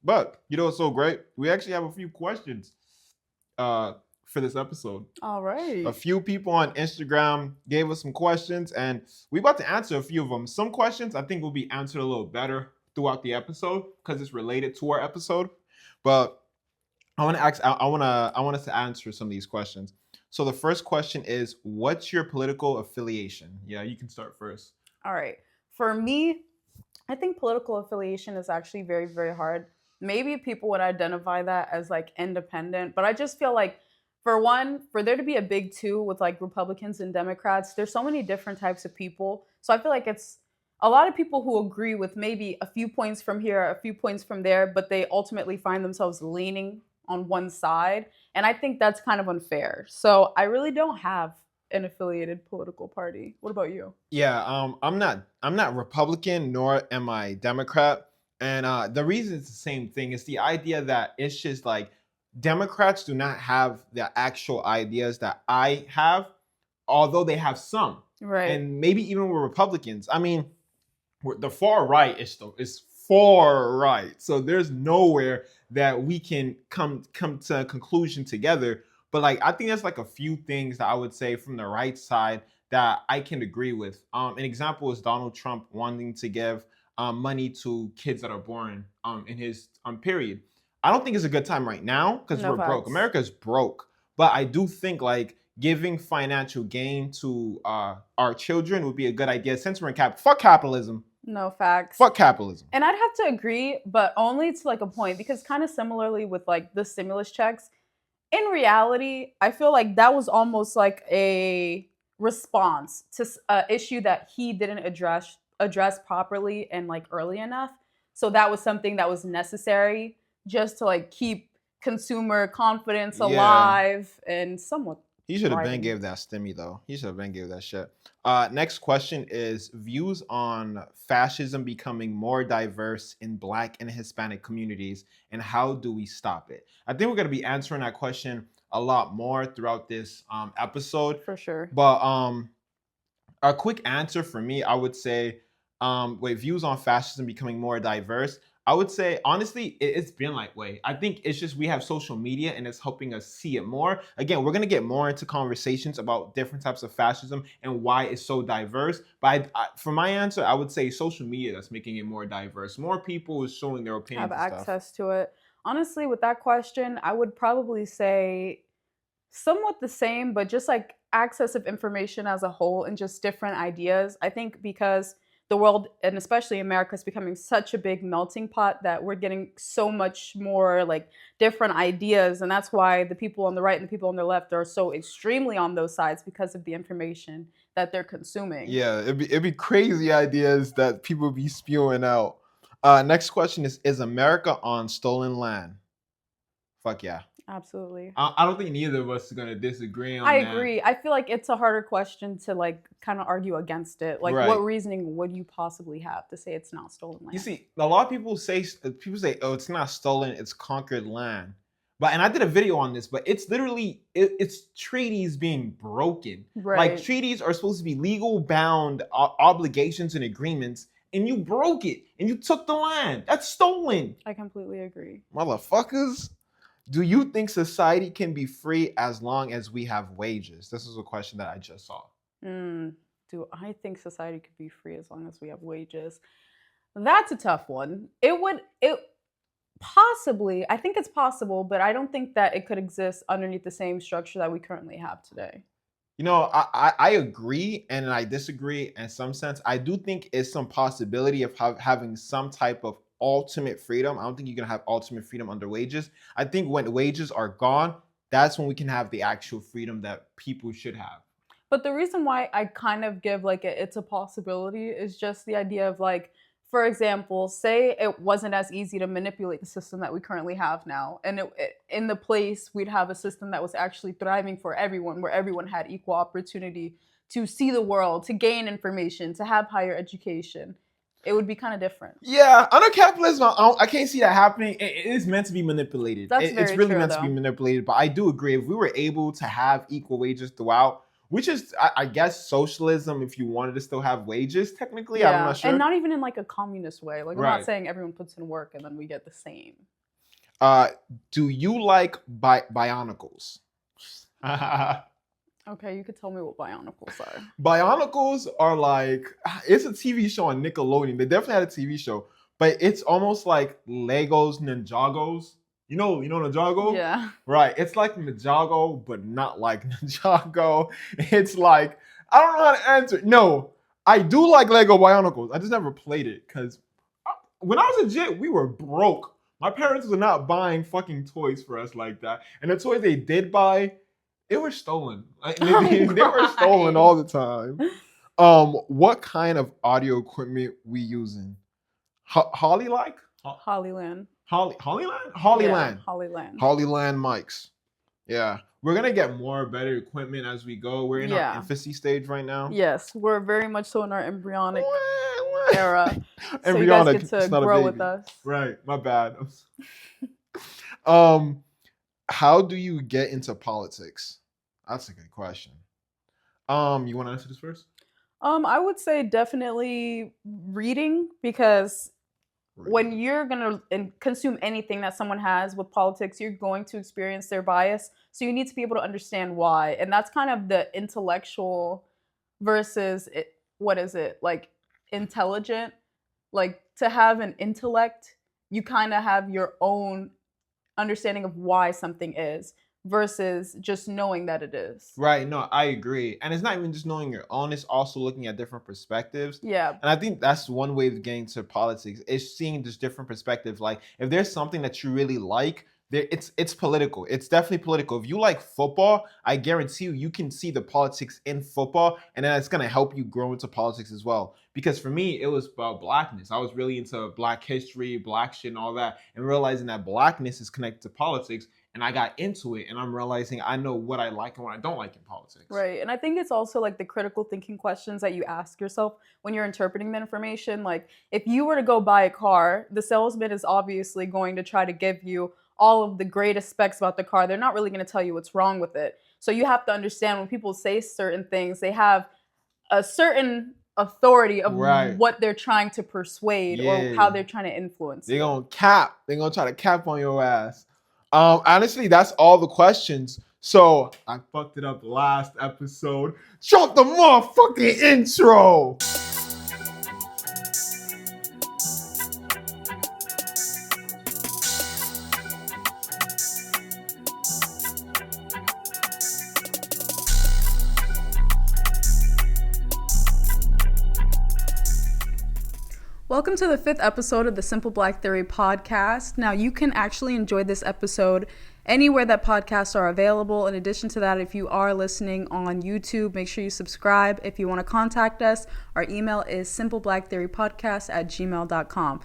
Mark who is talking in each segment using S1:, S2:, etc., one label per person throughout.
S1: But you know what's so great? We actually have a few questions for this episode.
S2: All right.
S1: A few people on Instagram gave us some questions, and we about to answer a few of them. Some questions I think will be answered a little better throughout the episode because it's related to our episode. But I want to ask. I want us to answer some of these questions. So the first question is, what's your political affiliation? Yeah, you can start first.
S2: All right. For me, I think political affiliation is actually very, very hard. Maybe people would identify that as like independent, but I just feel like for one, for there to be a big two with like Republicans and Democrats, there's so many different types of people. So I feel like it's a lot of people who agree with maybe a few points from here, a few points from there, but they ultimately find themselves leaning on one side. And I think that's kind of unfair. So I really don't have an affiliated political party. What about you?
S1: Yeah, I'm not Republican nor am I Democrat, and the reason it's the same thing is the idea that it's just like Democrats do not have the actual ideas that I have, although they have some,
S2: Right.
S1: and maybe even with Republicans. I mean, the far right is far right, so there's nowhere that we can come to a conclusion together. But like, I think there's like a few things that I would say from the right side that I can agree with. An example is Donald Trump wanting to give money to kids that are born in his period. I don't think it's a good time right now because
S2: No
S1: we're broke.
S2: facts.
S1: America's broke, but I do think like giving financial gain to our children would be a good idea since we're in fuck capitalism.
S2: No facts.
S1: Fuck capitalism.
S2: And I'd have to agree, but only to like a point, because kind of similarly with like the stimulus checks, in reality, I feel like that was almost like a response to an issue that he didn't address properly and like early enough. So that was something that was necessary just to like keep consumer confidence
S1: Yeah.
S2: alive and somewhat.
S1: He should have been
S2: thriving.
S1: gave that stimmy though. He should have been gave that shit. Next question is views on fascism becoming more diverse in Black and Hispanic communities, and how do we stop it? I think we're gonna be answering that question a lot more throughout this episode.
S2: For sure.
S1: But a quick answer for me, I would say, views on fascism becoming more diverse. I would say, honestly, it's been like way. I think it's just we have social media and it's helping us see it more. Again, we're going to get more into conversations about different types of fascism and why it's so diverse. But for my answer, I would say social media that's making it more diverse. More people is showing their opinions
S2: Have
S1: and stuff.
S2: access to it. Honestly, with that question, I would probably say somewhat the same, but just like access of information as a whole and just different ideas. I think because the world, and especially America, is becoming such a big melting pot that we're getting so much more like different ideas. And that's why the people on the right and the people on the left are so extremely on those sides because of the information that they're consuming.
S1: Yeah, it'd be crazy ideas that people be spewing out. Next question is America on stolen land? Fuck yeah.
S2: Absolutely.
S1: I don't think neither of us are gonna disagree on
S2: I
S1: that.
S2: agree. I feel like it's a harder question to like kind of argue against it. Like,
S1: Right.
S2: what reasoning would you possibly have to say it's not stolen land?
S1: You see, a lot of people say, oh, it's not stolen, it's conquered land. And I did a video on this, but it's literally, it's treaties being broken.
S2: Right.
S1: Like, treaties are supposed to be legal bound obligations and agreements, and you broke it, and you took the land. That's stolen.
S2: I completely agree.
S1: Motherfuckers. Do you think society can be free as long as we have wages? This is a question that I just saw.
S2: Do I think society could be free as long as we have wages? That's a tough one. It possibly, I think it's possible, but I don't think that it could exist underneath the same structure that we currently have today.
S1: You know, I agree and I disagree in some sense. I do think it's some possibility of having some type of ultimate freedom. I don't think you're going to have ultimate freedom under wages. I think when wages are gone, that's when we can have the actual freedom that people should have.
S2: But the reason why I kind of give like it's a possibility is just the idea of like, for example, say it wasn't as easy to manipulate the system that we currently have now. And in the place, we'd have a system that was actually thriving for everyone, where everyone had equal opportunity to see the world, to gain information, to have higher education. It would be kind of different.
S1: Yeah, under capitalism, I can't see that happening. It is meant to be manipulated.
S2: That's
S1: It's
S2: very
S1: really
S2: true,
S1: meant to be manipulated. But I do agree, if we were able to have equal wages throughout, which is, I guess, socialism if you wanted to still have wages, technically.
S2: Yeah,
S1: I'm not sure.
S2: and not even in like a communist way. Like, I'm
S1: Right.
S2: not saying everyone puts in work and then we get the same.
S1: Do you like Bionicles?
S2: Okay, you could tell me what Bionicles are.
S1: Bionicles are like, it's a TV show on Nickelodeon. They definitely had a TV show, but it's almost like Legos Ninjagos. You know Ninjago?
S2: Yeah.
S1: Right. It's like Ninjago, but not like Ninjago. It's like, I don't know how to answer. No, I do like Lego Bionicles. I just never played it because when I was a kid, we were broke. My parents were not buying fucking toys for us like that. And the toys they did buy, they were stolen. Like, they were stolen all the time. What kind of audio equipment we using? Hollyland?
S2: Hollyland.
S1: Hollyland?
S2: Yeah, Hollyland.
S1: Hollyland mics. Yeah. We're going to get more better equipment as we go. We're in our infancy stage right now.
S2: Yes, we're very much so in our embryonic era. So
S1: Embryonic,
S2: you guys get to grow with us.
S1: Right. My bad. How do you get into politics? That's a good question. You want to answer this first?
S2: I would say definitely reading, because when you're going to consume anything that someone has with politics, you're going to experience their bias. So you need to be able to understand why. And that's kind of the intellectual versus, like intelligent. Like, to have an intellect, you kind of have your own understanding of why something is versus just knowing that it is.
S1: Right. No, I agree. And it's not even just knowing your own, it's also looking at different perspectives.
S2: Yeah.
S1: And I think that's one way of getting to politics, is seeing just different perspectives. Like, if there's something that you really like, it's political. It's definitely political. If you like football, I guarantee you can see the politics in football, and then it's going to help you grow into politics as well. Because for me, it was about blackness. I was really into black history, black shit and all that, and realizing that blackness is connected to politics. And I got into it, and I'm realizing I know what I like and what I don't like in politics.
S2: Right. And I think it's also like the critical thinking questions that you ask yourself when you're interpreting the information. Like, if you were to go buy a car, the salesman is obviously going to try to give you all of the greatest specs about the car. They're not really going to tell you what's wrong with it. So you have to understand, when people say certain things, they have a certain authority of what they're trying to persuade or how they're trying to influence.
S1: They're going to cap. They're going to try to cap on your ass. Honestly, that's all the questions. So I fucked it up last episode. Drop the motherfucking intro.
S2: Welcome to the 5th episode of the Simple Black Theory Podcast. Now, you can actually enjoy this episode anywhere that podcasts are available. In addition to that, if you are listening on YouTube, make sure you subscribe. If you want to contact us, our email is simpleblacktheorypodcast@gmail.com.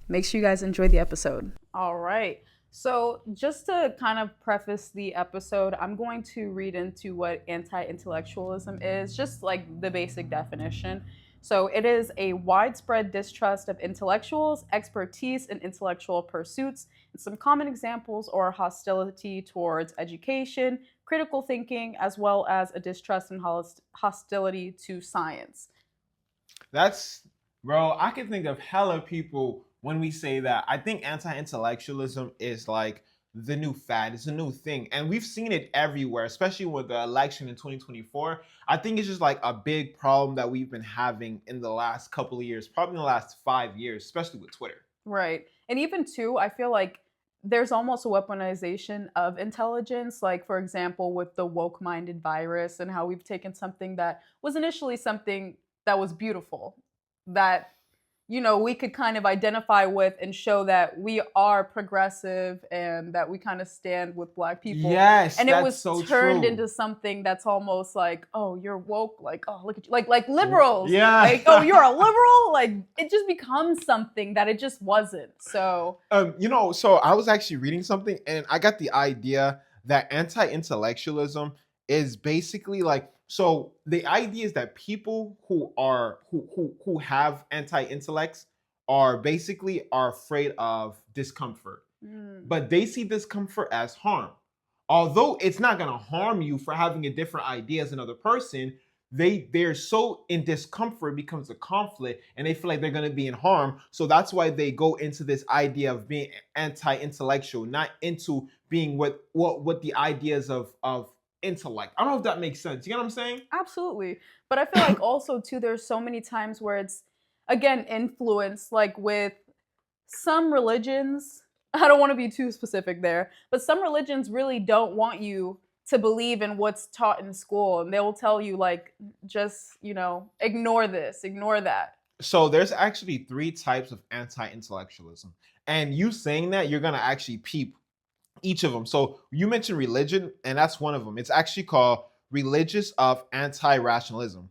S2: Make sure you guys enjoy the episode. All right. So just to kind of preface the episode, I'm going to read into what anti-intellectualism is, just like the basic definition. So it is a widespread distrust of intellectuals, expertise in intellectual pursuits, and some common examples are hostility towards education, critical thinking, as well as a distrust and hostility to science.
S1: Bro, I can think of hella people when we say that. I think anti-intellectualism is like the new fad. It's a new thing. And we've seen it everywhere, especially with the election in 2024. I think it's just like a big problem that we've been having in the last couple of years, probably in the last 5 years, especially with Twitter.
S2: Right. And even too, I feel like there's almost a weaponization of intelligence. Like, for example, with the woke-minded virus, and how we've taken something that was initially something that was beautiful, that, you know, we could kind of identify with and show that we are progressive and that we kind of stand with Black people.
S1: Yes,
S2: and it was
S1: so
S2: turned
S1: true.
S2: into something that's almost like, oh, you're woke, like, oh, look at you, like liberals.
S1: Yeah.
S2: Like, oh, you're a liberal. Like, it just becomes something that it just wasn't. So,
S1: so I was actually reading something, and I got the idea that anti-intellectualism is basically like, so the idea is that people who have anti-intellects are afraid of discomfort, but they see discomfort as harm. although it's not going to harm you for having a different idea as another person, they're so in discomfort, it becomes a conflict, and they feel like they're going to be in harm. So that's why they go into this idea of being anti-intellectual, not into being what the ideas of intellect. I don't know if that makes sense. You know what I'm saying?
S2: Absolutely. But I feel like also too, there's so many times where it's again influence, like with some religions. I don't want to be too specific there, but some religions really don't want you to believe in what's taught in school, and they will tell you like, just ignore this, ignore that.
S1: So there's actually three types of anti-intellectualism, and you saying that, you're gonna actually peep each of them. So you mentioned religion, and that's one of them. It's actually called religious of anti-rationalism.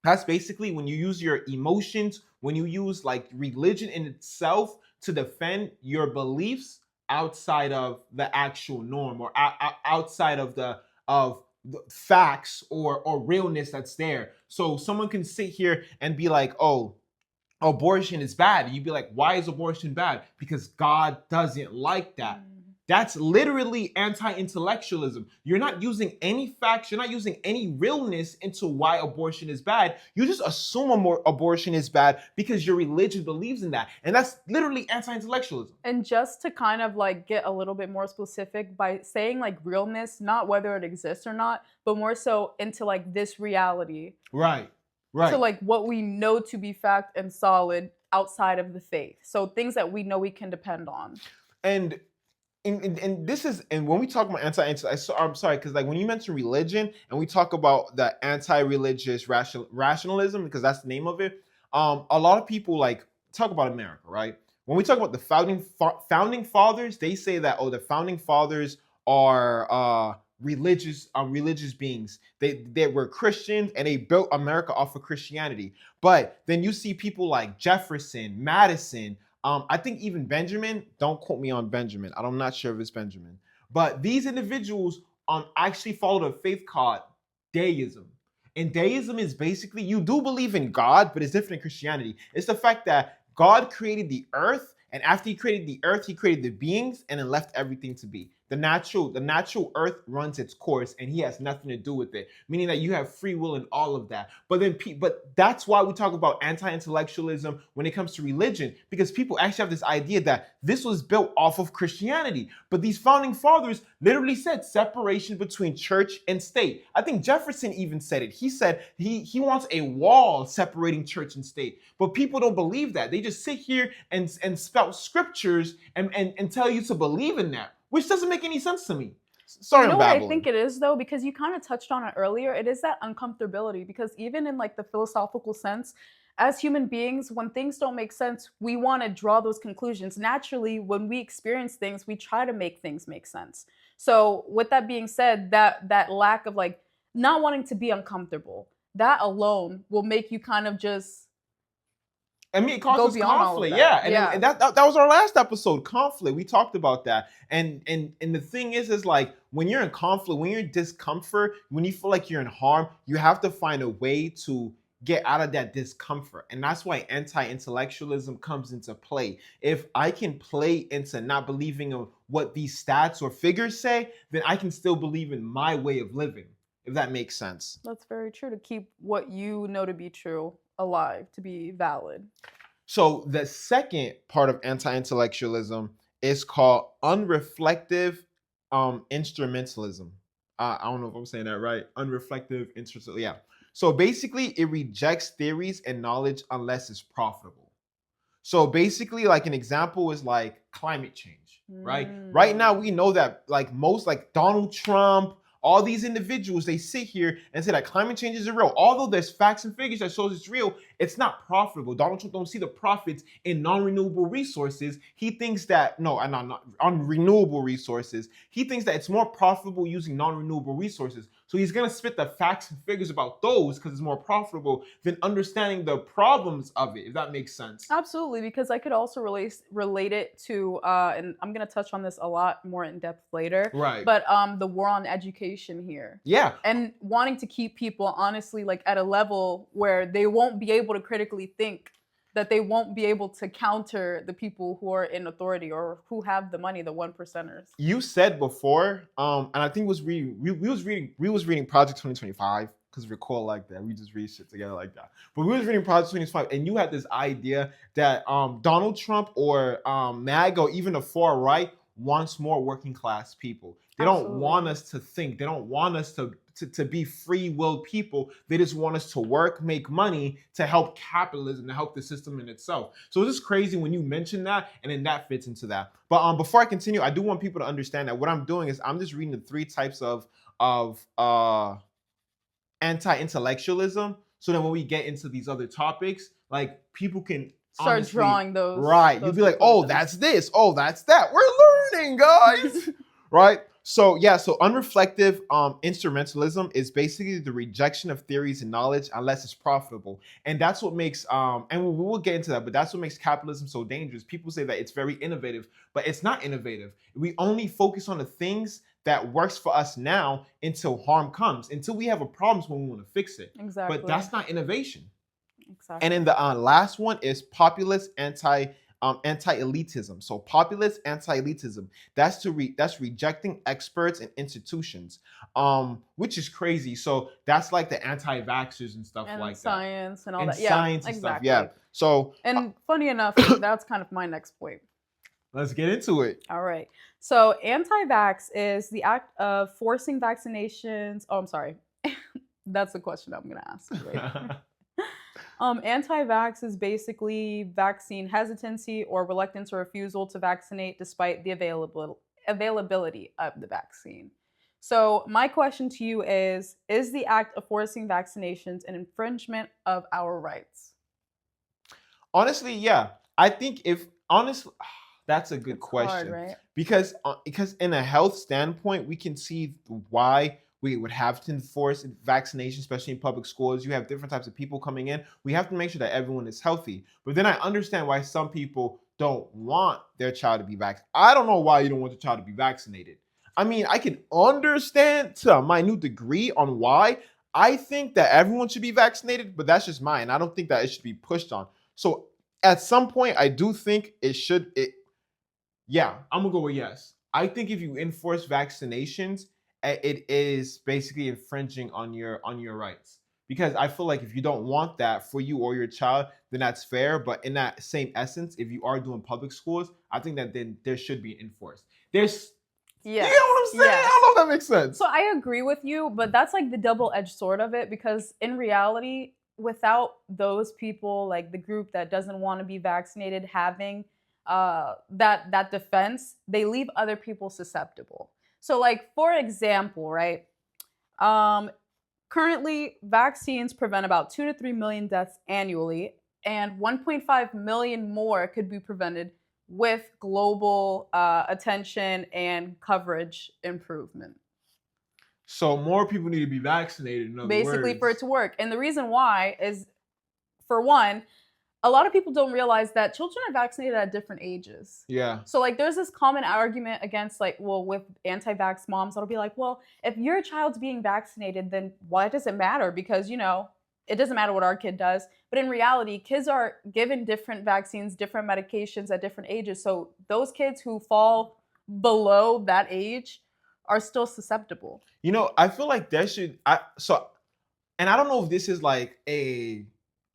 S1: That's basically when you use your emotions, when you use like religion in itself to defend your beliefs outside of the actual norm, or outside of the facts or realness that's there. So someone can sit here and be like, oh, abortion is bad. You'd be like, why is abortion bad? Because God doesn't like that. That's literally anti-intellectualism. You're not using any facts. You're not using any realness into why abortion is bad. You just assume abortion is bad because your religion believes in that. And that's literally anti-intellectualism.
S2: And just to kind of like get a little bit more specific by saying like realness, not whether it exists or not, but more so into like this reality.
S1: Right. Right.
S2: So like what we know to be fact and solid outside of the faith. So things that we know we can depend on.
S1: And this is, and when we talk about I'm sorry, because like when you mention religion and we talk about the anti-religious rationalism, because that's the name of it, a lot of people like talk about America, right? When we talk about the founding fathers, they say that, oh, the founding fathers are religious beings. They were Christians and they built America off of Christianity. But then you see people like Jefferson, Madison, I think even Benjamin, don't quote me on Benjamin. I'm not sure if it's Benjamin. But these individuals actually followed a faith called deism. And deism is basically, you do believe in God, but it's different in Christianity. It's the fact that God created the earth, and after he created the earth, he created the beings and then left everything to be. The natural earth runs its course and he has nothing to do with it, meaning that you have free will and all of that. But that's why we talk about anti-intellectualism when it comes to religion, because people actually have this idea that this was built off of Christianity. But these founding fathers literally said separation between church and state. I think Jefferson even said it. He said he wants a wall separating church and state. But people don't believe that. They just sit here and spout scriptures and tell you to believe in that, which doesn't make any sense to me. Sorry,
S2: you know
S1: I'm
S2: what
S1: babbling.
S2: I think it is though, because you kind of touched on it earlier. It is that uncomfortability, because even in like the philosophical sense, as human beings, when things don't make sense, we want to draw those conclusions. Naturally, when we experience things, we try to make things make sense. So with that being said, that lack of like not wanting to be uncomfortable, that alone will make you kind of just
S1: it causes conflict. Yeah. And that was our last episode, conflict. We talked about that. And the thing is like when you're in conflict, when you're in discomfort, when you feel like you're in harm, you have to find a way to get out of that discomfort. And that's why anti-intellectualism comes into play. If I can play into not believing in what these stats or figures say, then I can still believe in my way of living, if that makes sense.
S2: That's very true, to keep what you know to be true alive, to be valid.
S1: So the second part of anti-intellectualism is called unreflective instrumentalism. I don't know if I'm saying that right. Unreflective instrumentalism. Yeah. So basically, it rejects theories and knowledge unless it's profitable. So basically, like an example is like climate change, right? Right now, we know that like Donald Trump, all these individuals, they sit here and say that climate change is real. Although there's facts and figures that shows it's real, it's not profitable. Donald Trump don't see the profits in non-renewable resources. He thinks that, not on renewable resources. He thinks that it's more profitable using non-renewable resources. So he's going to spit the facts and figures about those because it's more profitable than understanding the problems of it, if that makes sense.
S2: Absolutely, because I could also relate it to, and I'm going to touch on this a lot more in depth later.
S1: Right.
S2: But the war on education here.
S1: Yeah.
S2: And wanting to keep people, honestly, like at a level where they won't be able to critically think that they won't be able to counter the people who are in authority or who have the money, the one percenters.
S1: You said before, and I think we was reading Project 2025 because we're cool like that. We just read shit together like that. But we was reading Project 2025, and you had this idea that Donald Trump or MAGA or even the far right wants more working class people. They don't want us to think. They don't want us to be free willed people. They just want us to work, make money to help capitalism, to help the system in itself. So it's just crazy when you mention that, and then that fits into that. But before I continue, I do want people to understand that what I'm doing is I'm just reading the 3 types of anti-intellectualism. So then when we get into these other topics, like people can
S2: start drawing those.
S1: Right. You'll be like, oh, that's this. Oh, that's that. We're learning, guys. Right. So yeah, so unreflective instrumentalism is basically the rejection of theories and knowledge unless it's profitable. And that's what makes and we will get into that, but that's what makes capitalism so dangerous. People say that it's very innovative, but it's not innovative. We only focus on the things that works for us now until harm comes, until we have a problem when we want to fix it.
S2: Exactly.
S1: But that's not innovation.
S2: Exactly.
S1: And then the last one is populist anti-elitism. So populist anti-elitism, that's rejecting experts and institutions, which is crazy. So that's like the anti-vaxxers and stuff
S2: and
S1: like
S2: science
S1: that.
S2: and all
S1: and
S2: that. Yeah,
S1: science and
S2: exactly.
S1: stuff. Yeah. So
S2: and funny enough, that's kind of my next point.
S1: Let's get into it.
S2: All right. So anti-vax is the act of forcing vaccinations. Oh, I'm sorry. That's the question I'm going to ask later. Anti-vax is basically vaccine hesitancy or reluctance or refusal to vaccinate despite the availability of the vaccine. So my question to you is the act of forcing vaccinations an infringement of our rights?
S1: Honestly, yeah. I think that's a good question.
S2: Hard, right?
S1: Because in a health standpoint, we can see why we would have to enforce vaccination, especially in public schools. You have different types of people coming in. We have to make sure that everyone is healthy. But then I understand why some people don't want their child to be vaccinated. I don't know why you don't want your child to be vaccinated. I mean, I can understand to a minute degree on why. I think that everyone should be vaccinated, but that's just mine. I don't think that it should be pushed on. So at some point, I do think it should. Yeah, I'm gonna go with yes. I think if you enforce vaccinations, it is basically infringing on your rights, because I feel like if you don't want that for you or your child, then that's fair. But in that same essence, if you are doing public schools, I think that then there should be enforced.
S2: Yes.
S1: You know what I'm saying? Yes. I don't know if that makes sense.
S2: So I agree with you, but that's like the double-edged sword of it, because in reality, without those people, like the group that doesn't want to be vaccinated, having that defense, they leave other people susceptible. So like, for example, right, currently vaccines prevent about 2 to 3 million deaths annually, and 1.5 million more could be prevented with global attention and coverage improvement.
S1: So more people need to be vaccinated, in other
S2: basically
S1: words.
S2: For it to work. And the reason why is, for one, a lot of people don't realize that children are vaccinated at different ages.
S1: Yeah.
S2: So like there's this common argument against with anti-vax moms that'll be like, well, if your child's being vaccinated, then why does it matter? Because, it doesn't matter what our kid does. But in reality, kids are given different vaccines, different medications at different ages. So those kids who fall below that age are still susceptible.
S1: I feel like there should, and I don't know if this is like a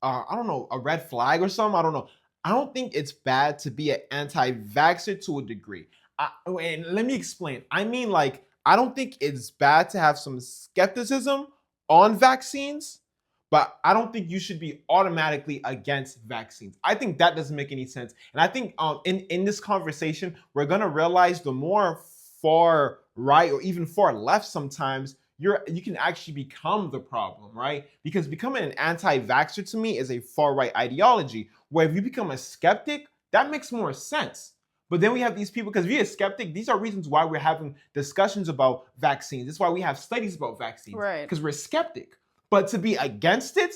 S1: red flag or something. I don't know. I don't think it's bad to be an anti-vaxxer to a degree. And let me explain. I mean, like, I don't think it's bad to have some skepticism on vaccines, but I don't think you should be automatically against vaccines. I think that doesn't make any sense. And I think in this conversation, we're going to realize the more far right or even far left sometimes, you can actually become the problem, right? Because becoming an anti-vaxxer to me is a far-right ideology, where if you become a skeptic, that makes more sense. But then we have these people, because if you're a skeptic, these are reasons why we're having discussions about vaccines. That's why we have studies about vaccines,
S2: right?
S1: Because we're skeptic. But to be against it,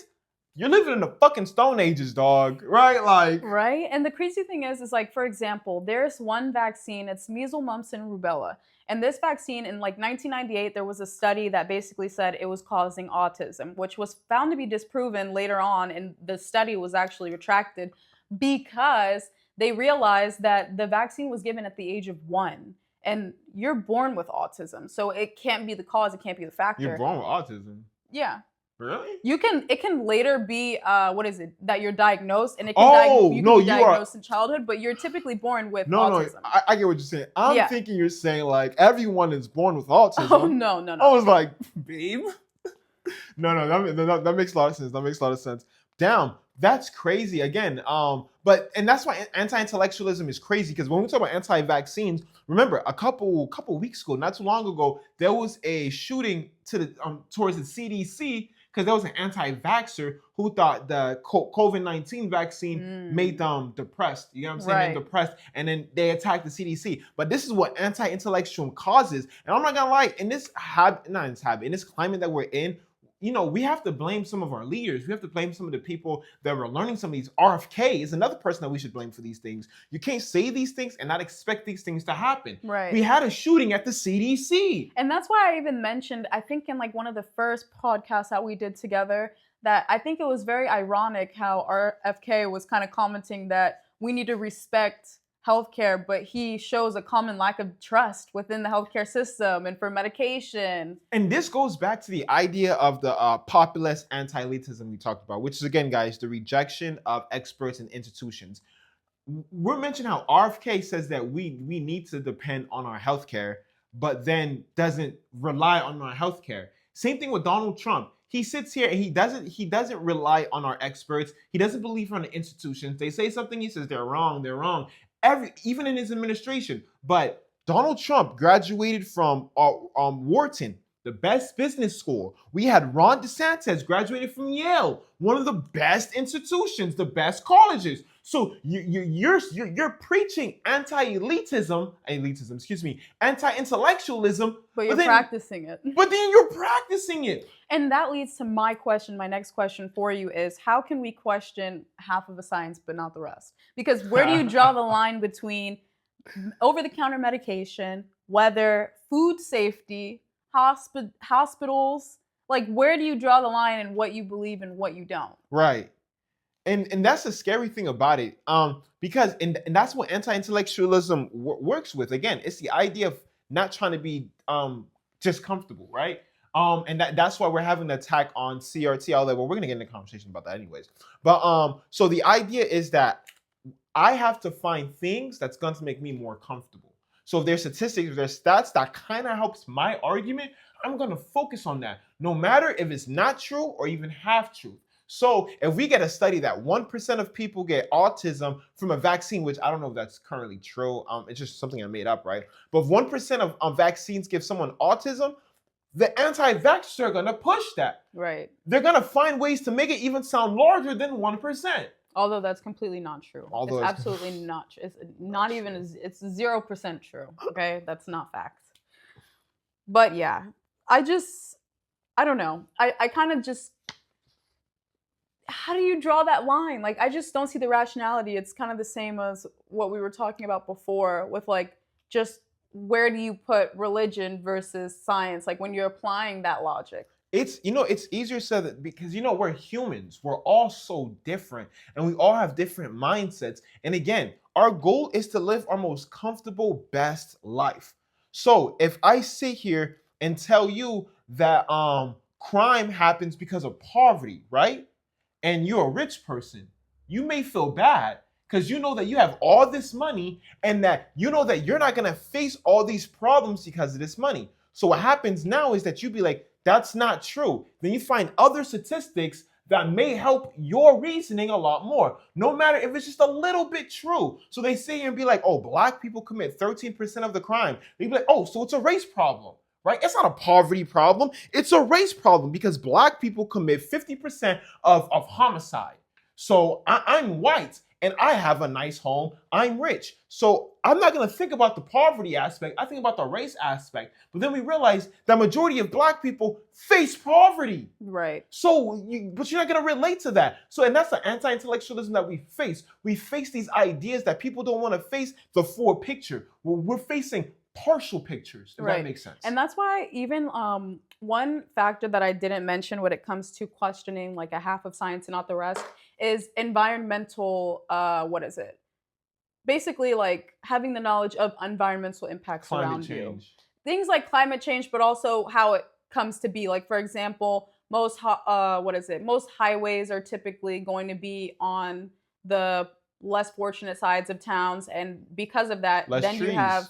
S1: you're living in the fucking Stone Ages, dog, right? Like,
S2: right. And the crazy thing is like, for example, there's one vaccine, it's measles, mumps, and rubella. And this vaccine in like 1998, there was a study that basically said it was causing autism, which was found to be disproven later on. And the study was actually retracted. because they realized that the vaccine was given at the age of 1. And you're born with autism. So it can't be the cause. It can't be the factor.
S1: You're born with autism?
S2: Yeah.
S1: Really?
S2: It can later be that you're diagnosed, and it can be diagnosed in childhood, but you're typically born with autism.
S1: No, I get what you're saying. I'm thinking you're saying like everyone is born with autism.
S2: Oh no.
S1: I was like, babe. No, that makes a lot of sense. That makes a lot of sense. Damn, that's crazy. Again, and that's why anti-intellectualism is crazy, because when we talk about anti-vaccines, remember a couple weeks ago, not too long ago, there was a shooting towards the CDC because there was an anti-vaxxer who thought the COVID-19 vaccine made them depressed. You know what I'm saying?
S2: Right.
S1: They're depressed, and then they attacked the CDC. But this is what anti-intellectualism causes. And I'm not gonna lie, in this climate that we're in, you know, we have to blame some of our leaders. We have to blame some of the people that were learning some of these. RFK is another person that we should blame for these things. You can't say these things and not expect these things to happen.
S2: Right.
S1: We had a shooting at the CDC.
S2: And that's why I even mentioned, I think in like one of the first podcasts that we did together, that I think it was very ironic how RFK was kind of commenting that we need to respect healthcare, but he shows a common lack of trust within the healthcare system and for medication.
S1: And this goes back to the idea of the populist anti-elitism we talked about, which is, again, guys, the rejection of experts and institutions. We're mentioning how RFK says that we need to depend on our healthcare, but then doesn't rely on our healthcare. Same thing with Donald Trump. He sits here and he doesn't rely on our experts. He doesn't believe on the institutions. They say something, he says they're wrong. Even in his administration. But Donald Trump graduated from Wharton, the best business school. We had Ron DeSantis graduated from Yale, one of the best institutions, the best colleges. So you're preaching anti-intellectualism,
S2: but you're practicing it.
S1: But then you're practicing it.
S2: And that leads to my question. My next question for you is, how can we question half of a science but not the rest? Because where do you draw the line between over-the-counter medication, weather, food safety, hospitals? Like, where do you draw the line in what you believe and what you don't?
S1: Right. And that's the scary thing about it. Because that's what anti-intellectualism works with. Again, it's the idea of not trying to be just comfortable, right? And that's why we're having the attack on CRT. Although, well, we're gonna get into a conversation about that anyways. But so the idea is that I have to find things that's going to make me more comfortable. So if there's statistics, if there's stats that kind of helps my argument, I'm gonna focus on that, no matter if it's not true or even half true. So if we get a study that 1% of people get autism from a vaccine, which I don't know if that's currently true, it's just something I made up, right? But if 1% of vaccines give someone autism, the anti-vaxxers are gonna push that.
S2: Right.
S1: They're gonna find ways to make it even sound larger than 1%.
S2: Although that's completely not true. It's absolutely not true. It's not even, it's 0% true, okay? That's not facts. But yeah, I don't know. I kind of just, how do you draw that line? Like, I just don't see the rationality. It's kind of the same as what we were talking about before with like, just where do you put religion versus science? Like when you're applying that logic.
S1: It's easier said because, we're humans. We're all so different and we all have different mindsets. And again, our goal is to live our most comfortable, best life. So if I sit here and tell you that crime happens because of poverty, right? And you're a rich person, you may feel bad because you know that you have all this money and that you know that you're not going to face all these problems because of this money. So what happens now is that you be like, that's not true. Then you find other statistics that may help your reasoning a lot more, no matter if it's just a little bit true. So they say and be like, oh, Black people commit 13% of the crime. They'd be like, oh, so it's a race problem, right? It's not a poverty problem. It's a race problem because Black people commit 50% of homicide. So I'm white and I have a nice home. I'm rich. So I'm not going to think about the poverty aspect. I think about the race aspect. But then we realize the majority of Black people face poverty.
S2: Right.
S1: So, but you're not going to relate to that. So, and that's the anti-intellectualism that we face. We face these ideas that people don't want to face the full picture. We're facing partial pictures, if that makes sense.
S2: And that's why even one factor that I didn't mention when it comes to questioning like a half of science and not the rest is environmental, what is it? Basically, like having the knowledge of environmental impacts
S1: Climate
S2: around you.
S1: change.
S2: Things like climate change, but also how it comes to be. Like, for example, most most highways are typically going to be on the less fortunate sides of towns, and because of that,
S1: Less
S2: then
S1: trees.
S2: you have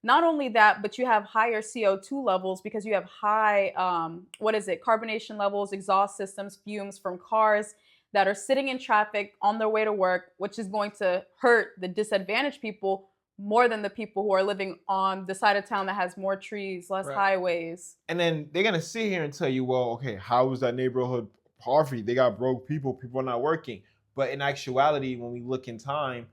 S2: not only that, but you have higher CO2 levels because you have high carbonation levels, exhaust systems, fumes from cars that are sitting in traffic on their way to work, which is going to hurt the disadvantaged people more than the people who are living on the side of town that has more trees, less
S1: Right.
S2: highways.
S1: And then they're gonna sit here and tell you, well, okay, how is that neighborhood poverty? They got broke people are not working. But in actuality, when we look in time,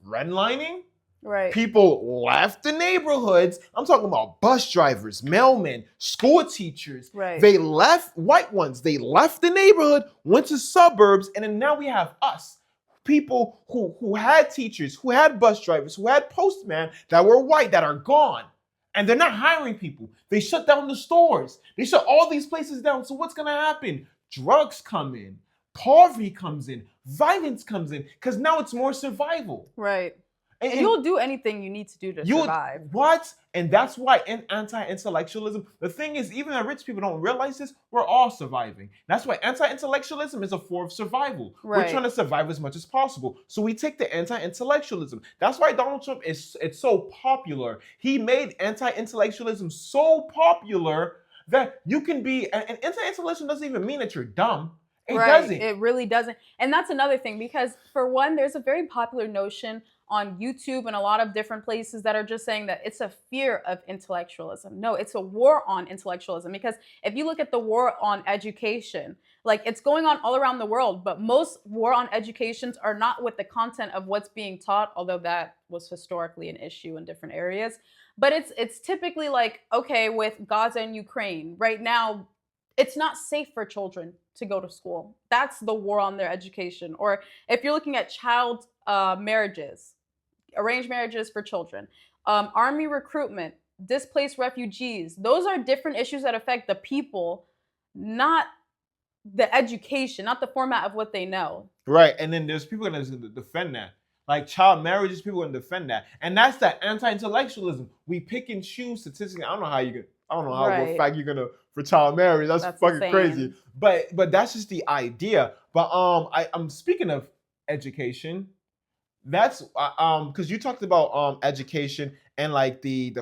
S1: redlining,
S2: Right.
S1: people left the neighborhoods. I'm talking about bus drivers, mailmen, school teachers.
S2: Right.
S1: They left, white ones, they left the neighborhood, went to suburbs, and then now we have us. People who had teachers, who had bus drivers, who had postmen that were white that are gone. And they're not hiring people. They shut down the stores. They shut all these places down. So what's gonna happen? Drugs come in, poverty comes in, violence comes in, because now it's more survival.
S2: Right.
S1: And
S2: You'll do anything you need to do to survive.
S1: What? And that's why in anti-intellectualism, the thing is, even the rich people don't realize this, we're all surviving. That's why anti-intellectualism is a form of survival.
S2: Right.
S1: We're trying to survive as much as possible. So we take the anti-intellectualism. That's why Donald Trump it's so popular. He made anti-intellectualism so popular that you can be, and anti-intellectualism doesn't even mean that you're dumb. It doesn't.
S2: It really doesn't. And that's another thing, because for one, there's a very popular notion on YouTube and a lot of different places that are just saying that it's a fear of intellectualism. No, it's a war on intellectualism, because if you look at the war on education, like it's going on all around the world, but most war on educations are not with the content of what's being taught, although that was historically an issue in different areas. But it's typically like, okay, with Gaza and Ukraine, right now, it's not safe for children to go to school. That's the war on their education. Or if you're looking at child marriages, arranged marriages for children, army recruitment, displaced refugees, those are different issues that affect the people, not the education, not the format of what they know.
S1: Right. And then there's people that defend that. Like child marriages, people going to defend that. And that's that anti-intellectualism. We pick and choose statistics. I don't know how what fact you're gonna for child marriage. That's fucking insane. Crazy. But that's just the idea. But I'm speaking of education. That's because you talked about education and like the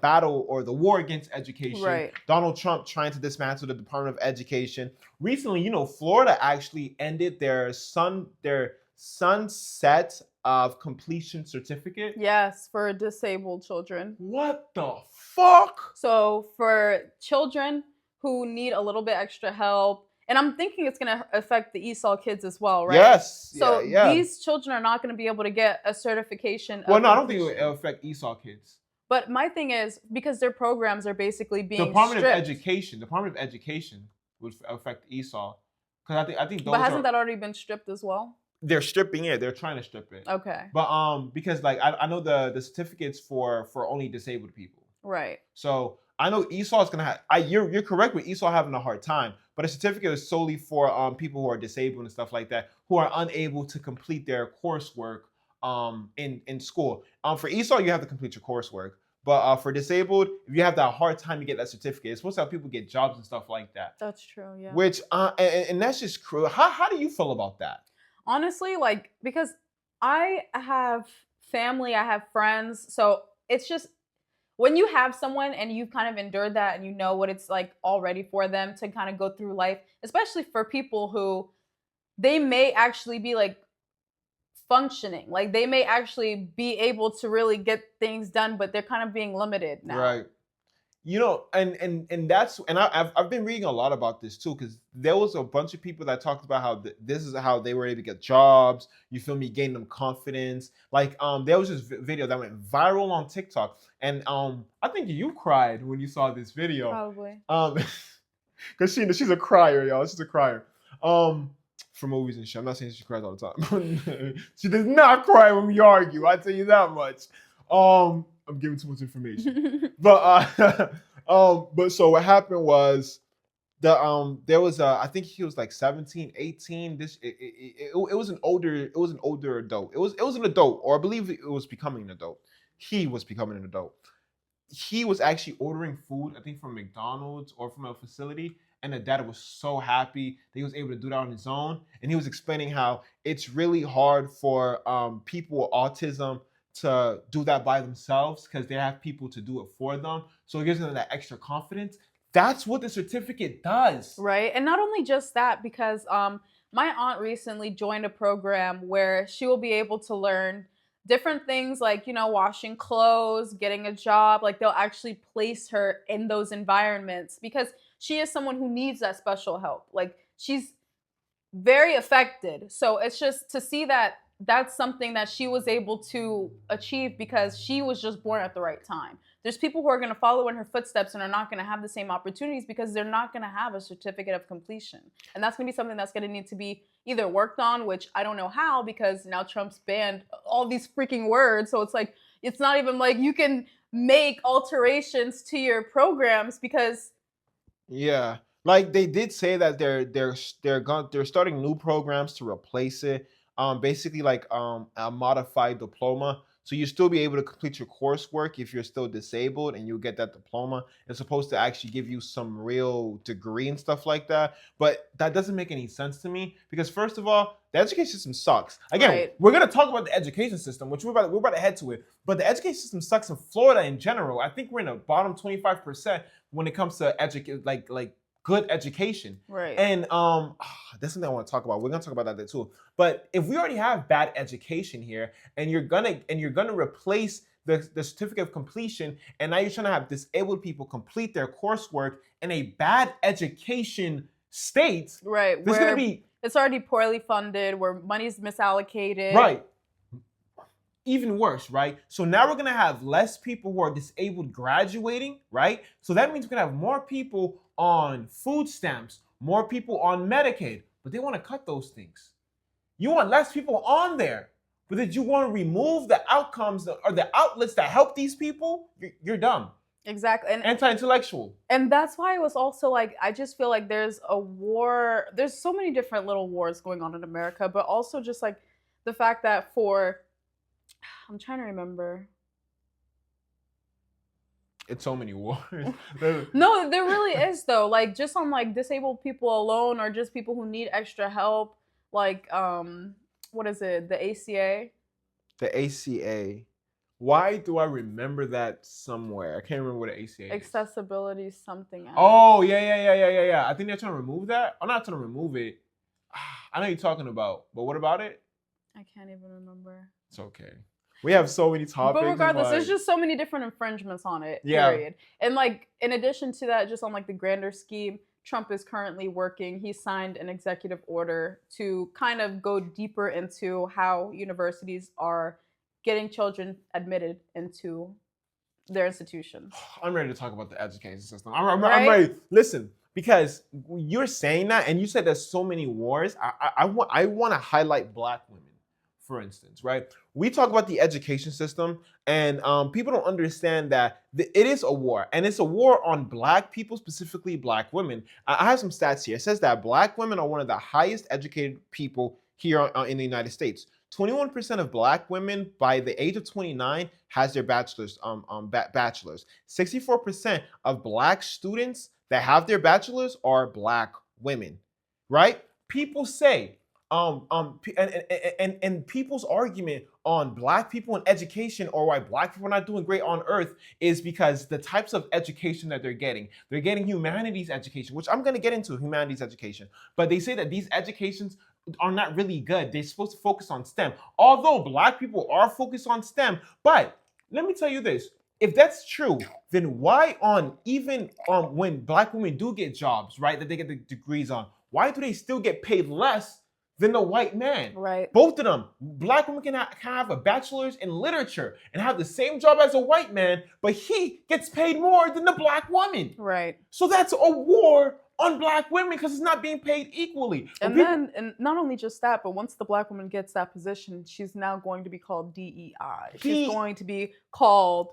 S1: battle or the war against education.
S2: Right.
S1: Donald Trump trying to dismantle the Department of Education. Recently, Florida actually ended their sunset of completion certificate.
S2: Yes, for disabled children.
S1: What the fuck?
S2: So for children who need a little bit extra help, and I'm thinking it's going to affect the ESOL kids as well, right?
S1: Yes.
S2: So
S1: yeah.
S2: These children are not going to be able to get a certification.
S1: Well, no, I don't think it will affect ESOL kids.
S2: But my thing is, because their programs are basically being
S1: Department
S2: stripped.
S1: of Education would affect ESOL. Because I think those
S2: But hasn't that already been stripped as well?
S1: They're stripping it. They're trying to strip it.
S2: Okay.
S1: But because like I know the certificates for only disabled people.
S2: Right.
S1: So I know ESOL is gonna have. You're correct with ESOL having a hard time, but a certificate is solely for people who are disabled and stuff like that, who are unable to complete their coursework in school. For ESOL, you have to complete your coursework. But for disabled, if you have that hard time to get that certificate, it's supposed to help people get jobs and stuff like that.
S2: That's true. Yeah.
S1: Which and that's just cruel. How do you feel about that?
S2: Honestly, like, because I have family, I have friends, so it's just when you have someone and you've kind of endured that and you know what it's like already for them to kind of go through life, especially for people who they may actually be like functioning, like they may actually be able to really get things done, but they're kind of being limited now.
S1: Right. And that's I've been reading a lot about this too, because there was a bunch of people that talked about how this is how they were able to get jobs. You feel me? Gain them confidence. Like there was this video that went viral on TikTok, and I think you cried when you saw this video.
S2: Probably.
S1: Because she's a crier, y'all. She's a crier. For movies and shit. I'm not saying she cries all the time. She does not cry when we argue. I tell you that much. I'm giving too much information. But so what happened was there was I think he was like 17, 18. It was an older adult. It was an adult, or I believe it was becoming an adult. He was becoming an adult. He was actually ordering food, I think from McDonald's or from a facility, and the dad was so happy that he was able to do that on his own. And he was explaining how it's really hard for people with autism to do that by themselves because they have people to do it for them. So it gives them that extra confidence. That's what the certificate does.
S2: Right. And not only just that, because my aunt recently joined a program where she will be able to learn different things like, washing clothes, getting a job. Like they'll actually place her in those environments because she is someone who needs that special help. Like she's very affected. So it's just to see that that's something that she was able to achieve because she was just born at the right time. There's people who are going to follow in her footsteps and are not going to have the same opportunities because they're not going to have a certificate of completion. And that's going to be something that's going to need to be either worked on, which I don't know how because now Trump's banned all these freaking words. So it's like, it's not even like you can make alterations to your programs because...
S1: Yeah. Like they did say that they're starting new programs to replace it. Basically like a modified diploma. So you still be able to complete your coursework if you're still disabled, and you'll get that diploma. It's supposed to actually give you some real degree and stuff like that. But that doesn't make any sense to me because first of all, the education system sucks. Again,
S2: Right.
S1: We're gonna talk about the education system, which we're about to head to it. But the education system sucks in Florida in general. I think we're in the bottom 25% when it comes to like good education.
S2: Right.
S1: And that's something I want to talk about. We're gonna talk about that too. But if we already have bad education here, and you're gonna replace the certificate of completion, and now you're trying to have disabled people complete their coursework in a bad education state,
S2: Right.
S1: there's gonna be
S2: it's already poorly funded, where money's misallocated.
S1: right. Even worse, right? So now we're gonna have less people who are disabled graduating, right? So that means we're gonna have more people on food stamps, more people on Medicaid, but they want to cut those things. You want less people on there, but that you want to remove the outcomes or the outlets that help these people, you're dumb.
S2: Exactly. And
S1: anti-intellectual.
S2: And that's why it was also like, I just feel like there's a war. There's so many different little wars going on in America, but also just like the fact that I'm trying to remember.
S1: It's so many wars.
S2: No, there really is though. Like just on like disabled people alone, or just people who need extra help. Like what is it? The ACA.
S1: The ACA. Why do I remember that somewhere? I can't remember what the ACA is.
S2: Accessibility something else.
S1: Oh yeah. I think they're trying to remove that. I'm not trying to remove it. I know what you're talking about, but what about it?
S2: I can't even remember.
S1: It's okay. We have so many topics.
S2: But regardless, there's just so many different infringements on it, period. And like, in addition to that, just on like the grander scheme, Trump is currently working. He signed an executive order to kind of go deeper into how universities are getting children admitted into their institutions.
S1: I'm ready to talk about the education system. I'm ready. Listen, because you're saying that, and you said there's so many wars. I want to highlight Black women, for instance, right? We talk about the education system, and people don't understand that it is a war, and it's a war on Black people, specifically Black women. I have some stats here. It says that Black women are one of the highest educated people here in the United States. 21% of Black women by the age of 29 has their bachelor's. 64% of Black students that have their bachelor's are Black women, right? People say, and people's argument on Black people in education, or why Black people are not doing great on earth, is because the types of education that they're getting humanities education, which I'm going to get into humanities education, but they say that these educations are not really good. They're supposed to focus on STEM, although Black people are focused on STEM. But let me tell you this. If that's true, then why when Black women do get jobs, right, that they get the degrees on, why do they still get paid less than the white man?
S2: Right.
S1: Both of them. Black women can have a bachelor's in literature and have the same job as a white man, but he gets paid more than the Black woman.
S2: Right.
S1: So that's a war on Black women because it's not being paid equally.
S2: And not only just that, but once the Black woman gets that position, she's now going to be called DEI. She's going to be called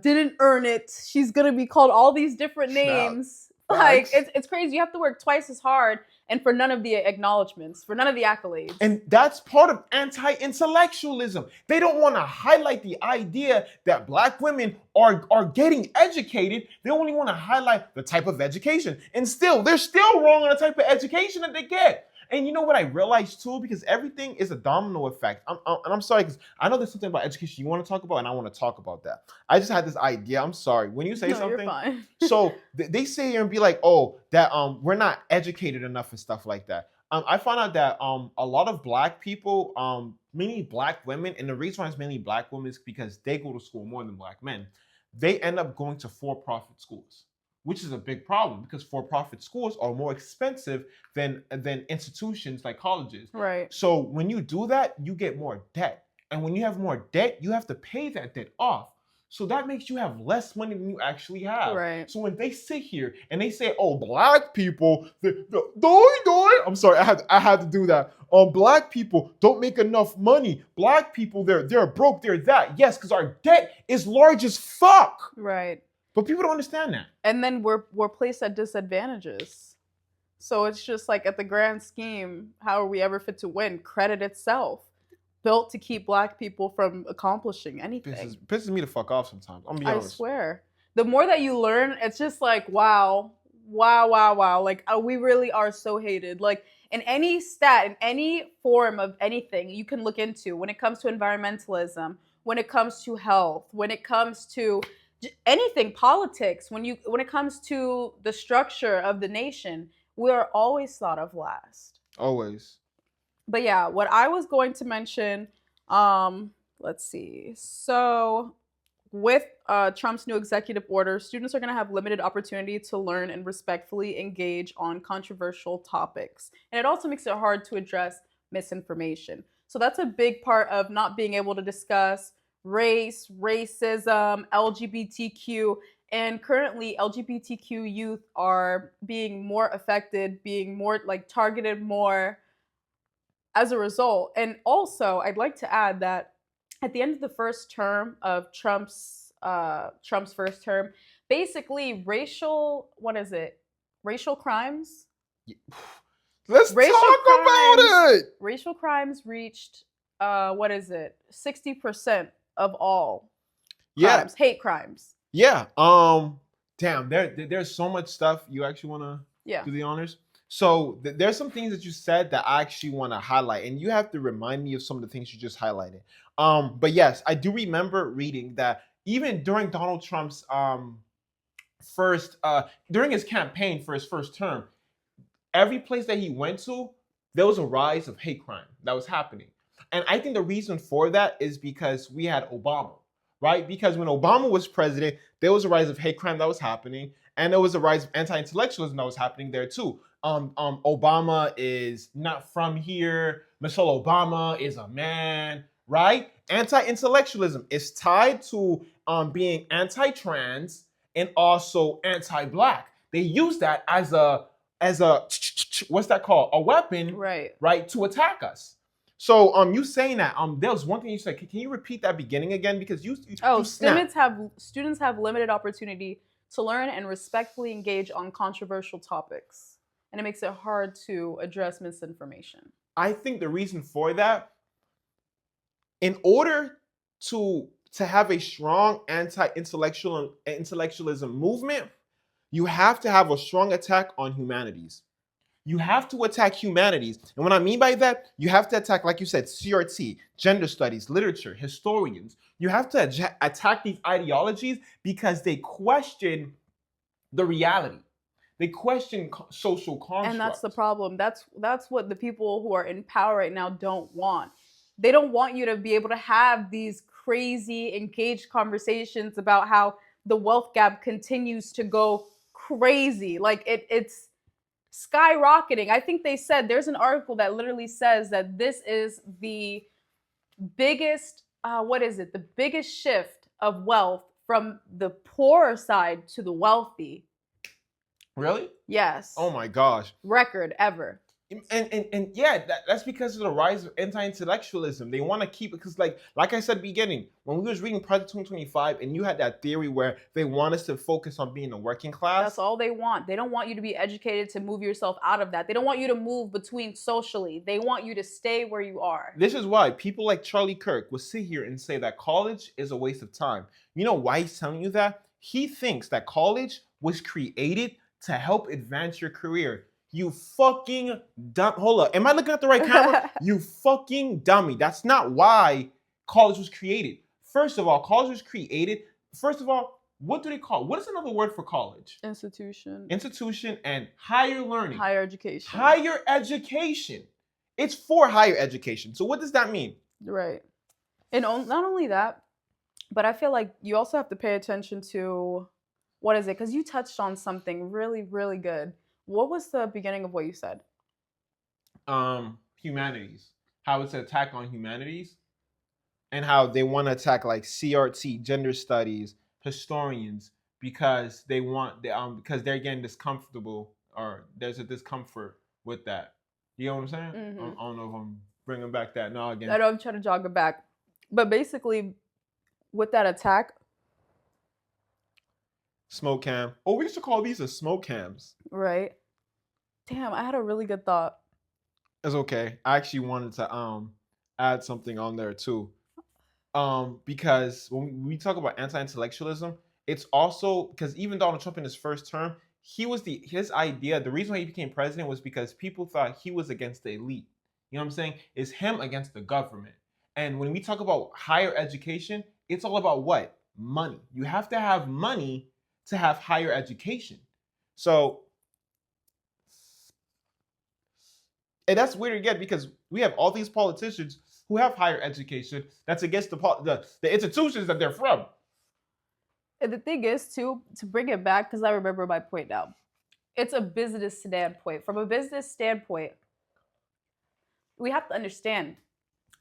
S2: didn't earn it. She's going to be called all these different names. Like,
S1: Facts.
S2: it's crazy. You have to work twice as hard and for none of the acknowledgments, for none of the accolades.
S1: And that's part of anti-intellectualism. They don't want to highlight the idea that Black women are getting educated. They only want to highlight the type of education. And still, they're still wrong on the type of education that they get. And you know what I realized too? Because everything is a domino effect. And I'm sorry, because I know there's something about education you want to talk about, and I want to talk about that. I just had this idea. I'm sorry. When you say
S2: No,
S1: something,
S2: you're fine.
S1: so they sit here and be like, oh, that we're not educated enough and stuff like that. I found out that a lot of Black people, mainly Black women, and the reason why it's mainly Black women is because they go to school more than Black men. They end up going to for-profit schools, which is a big problem because for-profit schools are more expensive than institutions like colleges.
S2: Right.
S1: So when you do that, you get more debt. And when you have more debt, you have to pay that debt off. So that makes you have less money than you actually have.
S2: Right.
S1: So when they sit here and they say, "Oh, Black people, I'm sorry, I had to do that. Black people don't make enough money. Black people, they're broke. They're that. Yes, because our debt is large as fuck.
S2: Right.
S1: But people don't understand that.
S2: And then we're placed at disadvantages. So it's just like, at the grand scheme, how are we ever fit to win? Credit itself, built to keep Black people from accomplishing anything.
S1: Pisses me the fuck off sometimes. I'm gonna be honest.
S2: I swear. The more that you learn, it's just like, wow. Like, we really are so hated. Like, in any stat, in any form of anything you can look into, when it comes to environmentalism, when it comes to health, when it comes to anything, politics, when it comes to the structure of the nation, we are always thought of last.
S1: Always.
S2: But yeah, what I was going to mention, let's see. So with Trump's new executive order, students are going to have limited opportunity to learn and respectfully engage on controversial topics. And it also makes it hard to address misinformation. So that's a big part of not being able to discuss race, racism, LGBTQ. And currently, LGBTQ youth are being more affected, being more like targeted more as a result. And also, I'd like to add that at the end of the first term of Trump's first term, basically racial crimes?
S1: Let's talk about it.
S2: Racial crimes reached 60% of all crimes, hate crimes.
S1: Yeah. Damn, there's so much stuff. You actually want to do the honors? So there's some things that you said that I actually want to highlight, and you have to remind me of some of the things you just highlighted. But yes, I do remember reading that even during Donald Trump's during his campaign for his first term, every place that he went to, there was a rise of hate crime that was happening. And I think the reason for that is because we had Obama, right? Because when Obama was president, there was a rise of hate crime that was happening, and there was a rise of anti-intellectualism that was happening there too. Obama is not from here. Michelle Obama is a man, right? Anti-intellectualism is tied to being anti-trans and also anti-Black. They use that as a what's that called? A weapon, right, to attack us. So you saying that there was one thing you said. Can you repeat that beginning again? Because you
S2: students have limited opportunity to learn and respectfully engage on controversial topics, and it makes it hard to address misinformation.
S1: I think the reason for that, in order to have a strong anti-intellectualism movement, you have to have a strong attack on humanities. You have to attack humanities. And what I mean by that, you have to attack, like you said, CRT, gender studies, literature, historians. You have to attack these ideologies because they question the reality. They question social constructs.
S2: And that's the problem. That's what the people who are in power right now don't want. They don't want you to be able to have these crazy, engaged conversations about how the wealth gap continues to go crazy. Like it's skyrocketing. I think they said there's an article that literally says that this is the biggest, the biggest shift of wealth from the poor side to the wealthy.
S1: Really?
S2: Yes.
S1: Oh my gosh.
S2: Record ever.
S1: And yeah, that's because of the rise of anti-intellectualism. They want to keep it because like I said at the beginning, when we was reading Project 2025 and you had that theory where they want us to focus on being a working class.
S2: That's all they want. They don't want you to be educated to move yourself out of that. They don't want you to move between socially. They want you to stay where you are.
S1: This is why people like Charlie Kirk will sit here and say that college is a waste of time. You know why he's telling you that? He thinks that college was created to help advance your career. You fucking dumb. Hold up. Am I looking at the right camera? You fucking dummy. That's not why college was created. First of all, college was created. First of all, what do they call? What is another word for college?
S2: Institution.
S1: Institution and higher learning.
S2: Higher education.
S1: Higher education. It's for higher education. So what does that mean?
S2: Right. And not only that, but I feel like you also have to pay attention to, what is it? Because you touched on something really, really good. What was the beginning of what you said?
S1: Humanities. How it's an attack on humanities, and how they want to attack like CRT, gender studies, historians, because they want because they're getting discomfortable, or there's a discomfort with that. You know what I'm saying?
S2: Mm-hmm.
S1: I don't know if I'm bringing back that now again.
S2: I know I'm trying to jog it back, but basically, with that attack.
S1: Smoke cam. Oh, we used to call these the smoke cams.
S2: Right. Damn, I had a really good thought.
S1: It's okay. I actually wanted to add something on there too. Because when we talk about anti-intellectualism, it's also because even Donald Trump in his first term, his idea, the reason why he became president was because people thought he was against the elite. You know what I'm saying? It's him against the government. And when we talk about higher education, it's all about what? Money. You have to have money to have higher education. So, and that's weird again because we have all these politicians who have higher education that's against the institutions that they're from.
S2: And the thing is, too, to bring it back, because I remember my point now, it's a business standpoint. From a business standpoint, we have to understand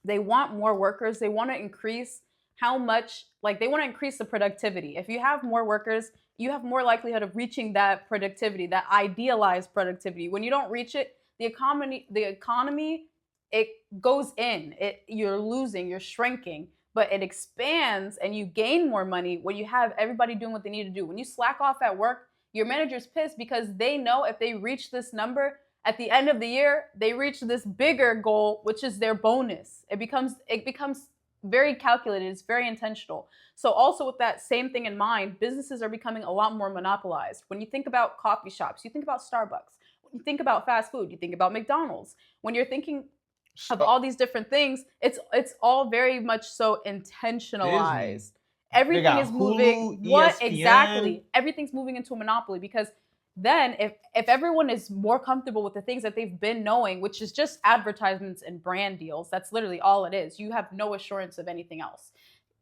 S2: they want more workers. They want to increase how much, like they want to increase the productivity. If you have more workers, you have more likelihood of reaching that productivity, that idealized productivity. When you don't reach it, the economy, it goes in. You're losing, you're shrinking, but it expands and you gain more money when you have everybody doing what they need to do. When you slack off at work, your manager's pissed because they know if they reach this number at the end of the year, they reach this bigger goal, which is their bonus. It becomes very calculated. It's very intentional. So also with that same thing in mind, businesses are becoming a lot more monopolized. When you think about coffee shops, you think about Starbucks. When you think about fast food, you think about McDonald's. When you're thinking of all these different things, it's all very much so intentionalized. Disney. Everything is moving. Hulu, what ESPN. Exactly? Everything's moving into a monopoly because then if everyone is more comfortable with the things that they've been knowing, which is just advertisements and brand deals, that's literally all it is. You have no assurance of anything else.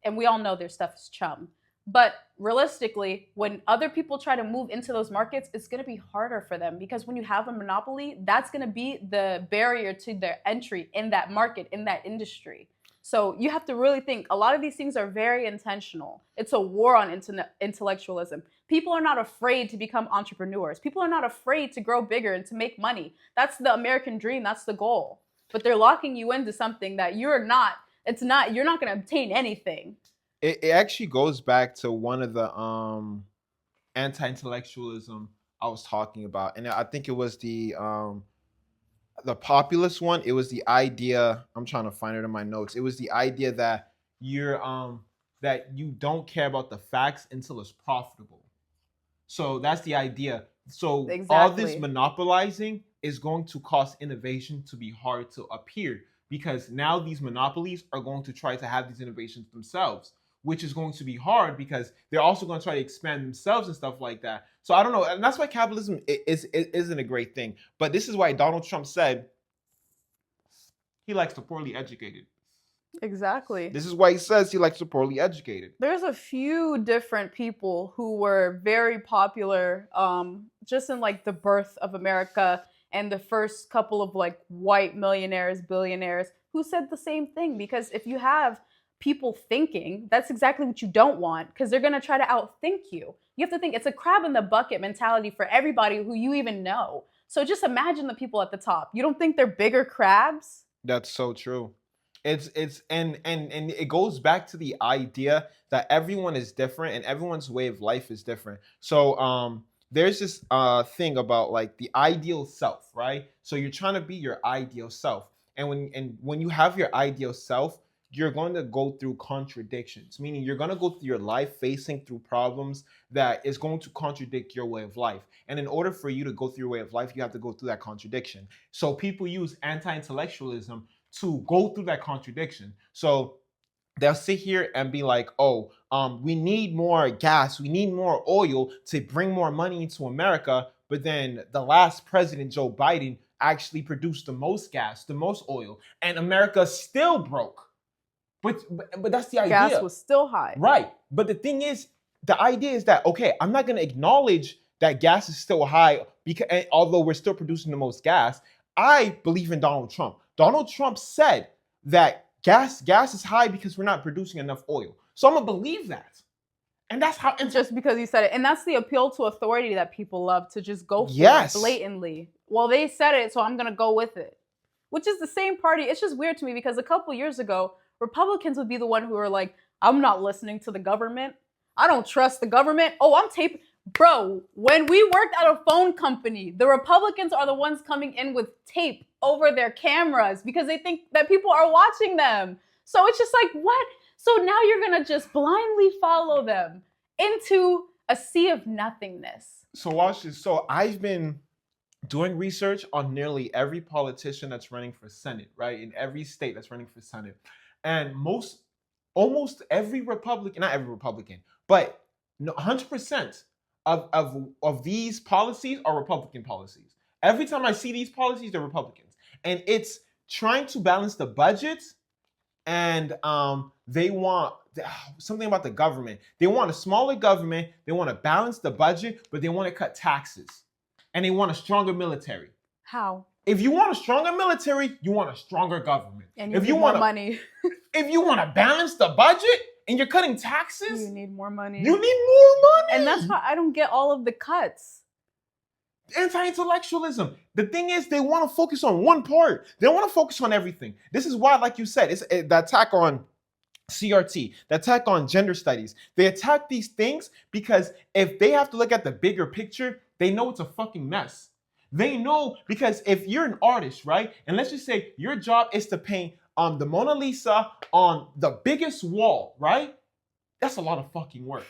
S2: And we all know their stuff is chum. But realistically, when other people try to move into those markets, it's going to be harder for them because when you have a monopoly, that's going to be the barrier to their entry in that market, in that industry. So you have to really think. A lot of these things are very intentional. It's a war on intellectualism. People are not afraid to become entrepreneurs. People are not afraid to grow bigger and to make money. That's the American dream. That's the goal. But they're locking you into something that you're not going to obtain anything.
S1: It actually goes back to one of the anti-intellectualism I was talking about. And I think it was the populist one. It was the idea, I'm trying to find it in my notes. It was the idea that that you don't care about the facts until it's profitable. So that's the idea. So exactly. All this monopolizing is going to cause innovation to be hard to appear because now these monopolies are going to try to have these innovations themselves, which is going to be hard because they're also going to try to expand themselves and stuff like that. So I don't know. And that's why capitalism isn't a great thing. But this is why Donald Trump said he likes the poorly educated.
S2: Exactly.
S1: This is why he says he likes the poorly educated.
S2: There's a few different people who were very popular just in like the birth of America and the first couple of like white millionaires, billionaires who said the same thing. Because if you have people thinking, that's exactly what you don't want because they're going to try to outthink you. You have to think it's a crab in the bucket mentality for everybody who you even know. So just imagine the people at the top. You don't think they're bigger crabs?
S1: That's so true. It's and it goes back to the idea that everyone is different and everyone's way of life is different. So there's this thing about like the ideal self, right? So you're trying to be your ideal self. And when you have your ideal self, you're going to go through contradictions, meaning you're going to go through your life facing through problems that is going to contradict your way of life. And in order for you to go through your way of life, you have to go through that contradiction. So people use anti-intellectualism to go through that contradiction. So they'll sit here and be like, oh, we need more gas, we need more oil to bring more money into America. But then the last president, Joe Biden, actually produced the most gas, the most oil, and America still broke. But that's the idea.
S2: Gas was still high.
S1: Right. But the thing is, the idea is that, okay, I'm not going to acknowledge that gas is still high because although we're still producing the most gas. I believe in Donald Trump. Donald Trump said that gas is high because we're not producing enough oil. So I'm going to believe that. And that's how it's
S2: just because he said it. And that's the appeal to authority that people love to just go for
S1: Yes.
S2: blatantly. Well, they said it, so I'm going to go with it. Which is the same party. It's just weird to me because a couple years ago, Republicans would be the one who are like, I'm not listening to the government. I don't trust the government. Oh, I'm taping. Bro, when we worked at a phone company, the Republicans are the ones coming in with tape over their cameras because they think that people are watching them. So it's just like, what? So now you're going to just blindly follow them into a sea of nothingness.
S1: So watch this. So I've been doing research on nearly every politician that's running for Senate, right? In every state that's running for Senate. And almost every Republican, not every Republican, but 100% of these policies are Republican policies. Every time I see these policies, they're Republicans. And it's trying to balance the budget, and they want something about the government. They want a smaller government, they want to balance the budget, but they want to cut taxes. And they want a stronger military.
S2: How?
S1: If you want a stronger military, you want a stronger government.
S2: And you need more money.
S1: If you want to balance the budget and you're cutting taxes,
S2: you need more money.
S1: You need more money.
S2: And that's why I don't get all of the cuts.
S1: Anti-intellectualism. The thing is, they want to focus on one part. They don't want to focus on everything. This is why, like you said, it's the attack on CRT, the attack on gender studies. They attack these things because if they have to look at the bigger picture, they know it's a fucking mess. They know because if you're an artist, right? And let's just say your job is to paint the Mona Lisa on the biggest wall, right? That's a lot of fucking work.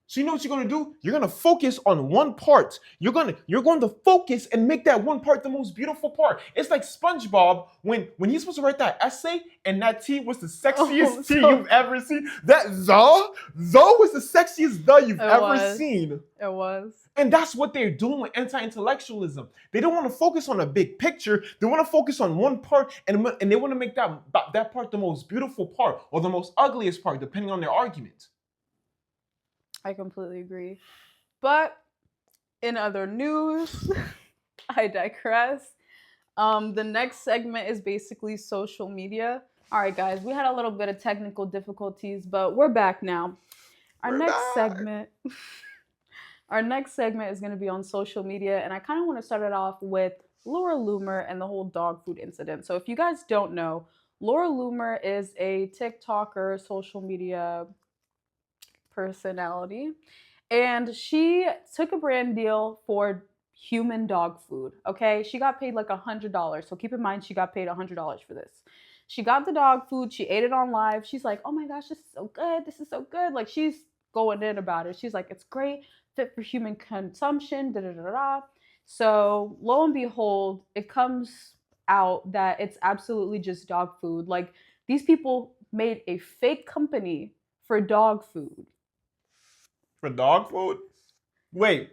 S1: So you know what you're gonna do? You're gonna focus on one part. You're going to focus and make that one part the most beautiful part. It's like SpongeBob when he's supposed to write that essay and that T was the sexiest T you've ever seen. That the was the sexiest the you've ever seen.
S2: It was.
S1: And that's what they're doing with anti-intellectualism. They don't want to focus on a big picture. They want to focus on one part, and they want to make that part the most beautiful part or the most ugliest part, depending on their argument.
S2: I completely agree. But in other news, I digress. The next segment is basically social media. All right, guys, we had a little bit of technical difficulties, but we're back now. Our next segment is going to be on social media, and I kind of want to start it off with Laura Loomer and the whole dog food incident. So if you guys don't know, Laura Loomer is a TikToker, social media personality, and she took a brand deal for human dog food. Okay, she got paid like $100. So keep in mind, she got paid $100 for this. She got the dog food. She ate it on live. She's like, "Oh my gosh, this is so good. This is so good." Like, she's going in about it. She's like, "It's great, fit for human consumption." Da da da da. So lo and behold, it comes out that it's absolutely just dog food. Like, these people made a fake company for dog food.
S1: For dog food? Wait.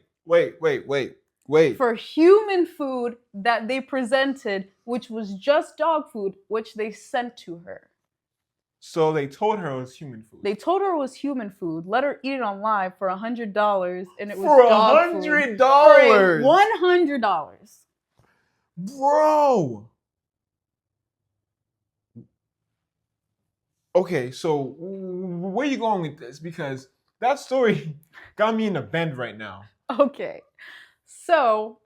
S2: For human food that they presented, which was just dog food, which they sent to her.
S1: So they told her it was human food.
S2: They told her it was human food, let her eat it on live for $100, and it was
S1: for
S2: dog
S1: $100.
S2: food. For $100.
S1: Bro. Okay, so where are you going with this? Because that story got me in a bend right now.
S2: Okay. So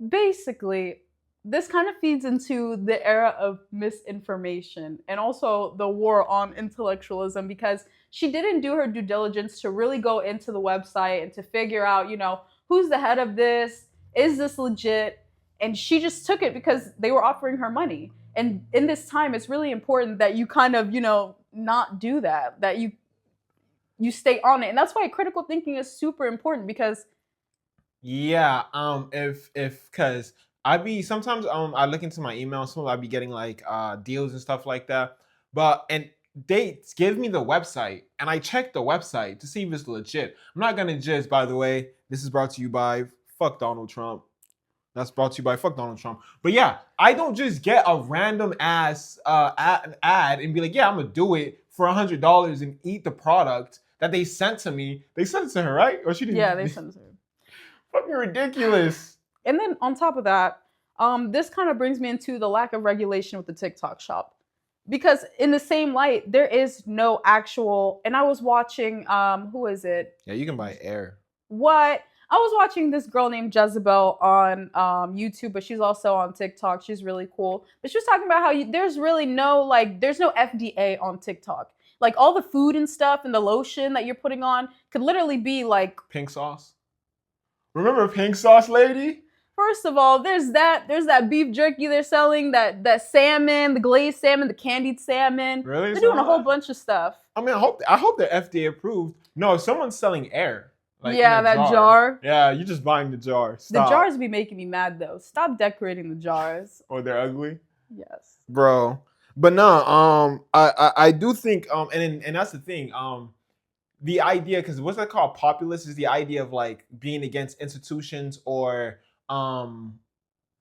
S2: basically, this kind of feeds into the era of misinformation and also the war on intellectualism, because she didn't do her due diligence to really go into the website and to figure out, who's the head of this? Is this legit? And she just took it because they were offering her money. And in this time, it's really important that you kind of, not do that, that you stay on it. And that's why critical thinking is super important, because
S1: Yeah, if cause sometimes I look into my email, sometimes I be getting like deals and stuff like that. And they give me the website and I check the website to see if it's legit. I'm not gonna just, by the way, this is brought to you by fuck Donald Trump. That's brought to you by fuck Donald Trump. But yeah, I don't just get a random ass ad and be like, yeah, I'm gonna do it for $100 and eat the product that they sent to me. They sent it to her, right? Or she didn't?
S2: yeah, they sent it to her.
S1: Fucking ridiculous.
S2: And then on top of that, this kind of brings me into the lack of regulation with the TikTok shop. Because in the same light, there is no actual, and I was watching, who is it?
S1: Yeah, you can buy air.
S2: What? I was watching this girl named Jezebel on YouTube, but she's also on TikTok. She's really cool. But she was talking about how there's really there's no FDA on TikTok. Like all the food and stuff and the lotion that you're putting on could literally be like
S1: pink sauce. Remember pink sauce lady?
S2: First of all, there's that beef jerky they're selling, that salmon, the glazed salmon, the candied salmon.
S1: Really?
S2: They're doing a whole bunch of stuff.
S1: I mean, I hope they're FDA approved. No, if someone's selling air.
S2: Like yeah, that jar.
S1: Yeah, you're just buying the jar. Stop.
S2: The jars be making me mad though. Stop decorating the jars.
S1: Or they're ugly?
S2: Yes.
S1: Bro. But no, I do think and that's the thing. The idea, because what's that called? Populist is the idea of like being against institutions or even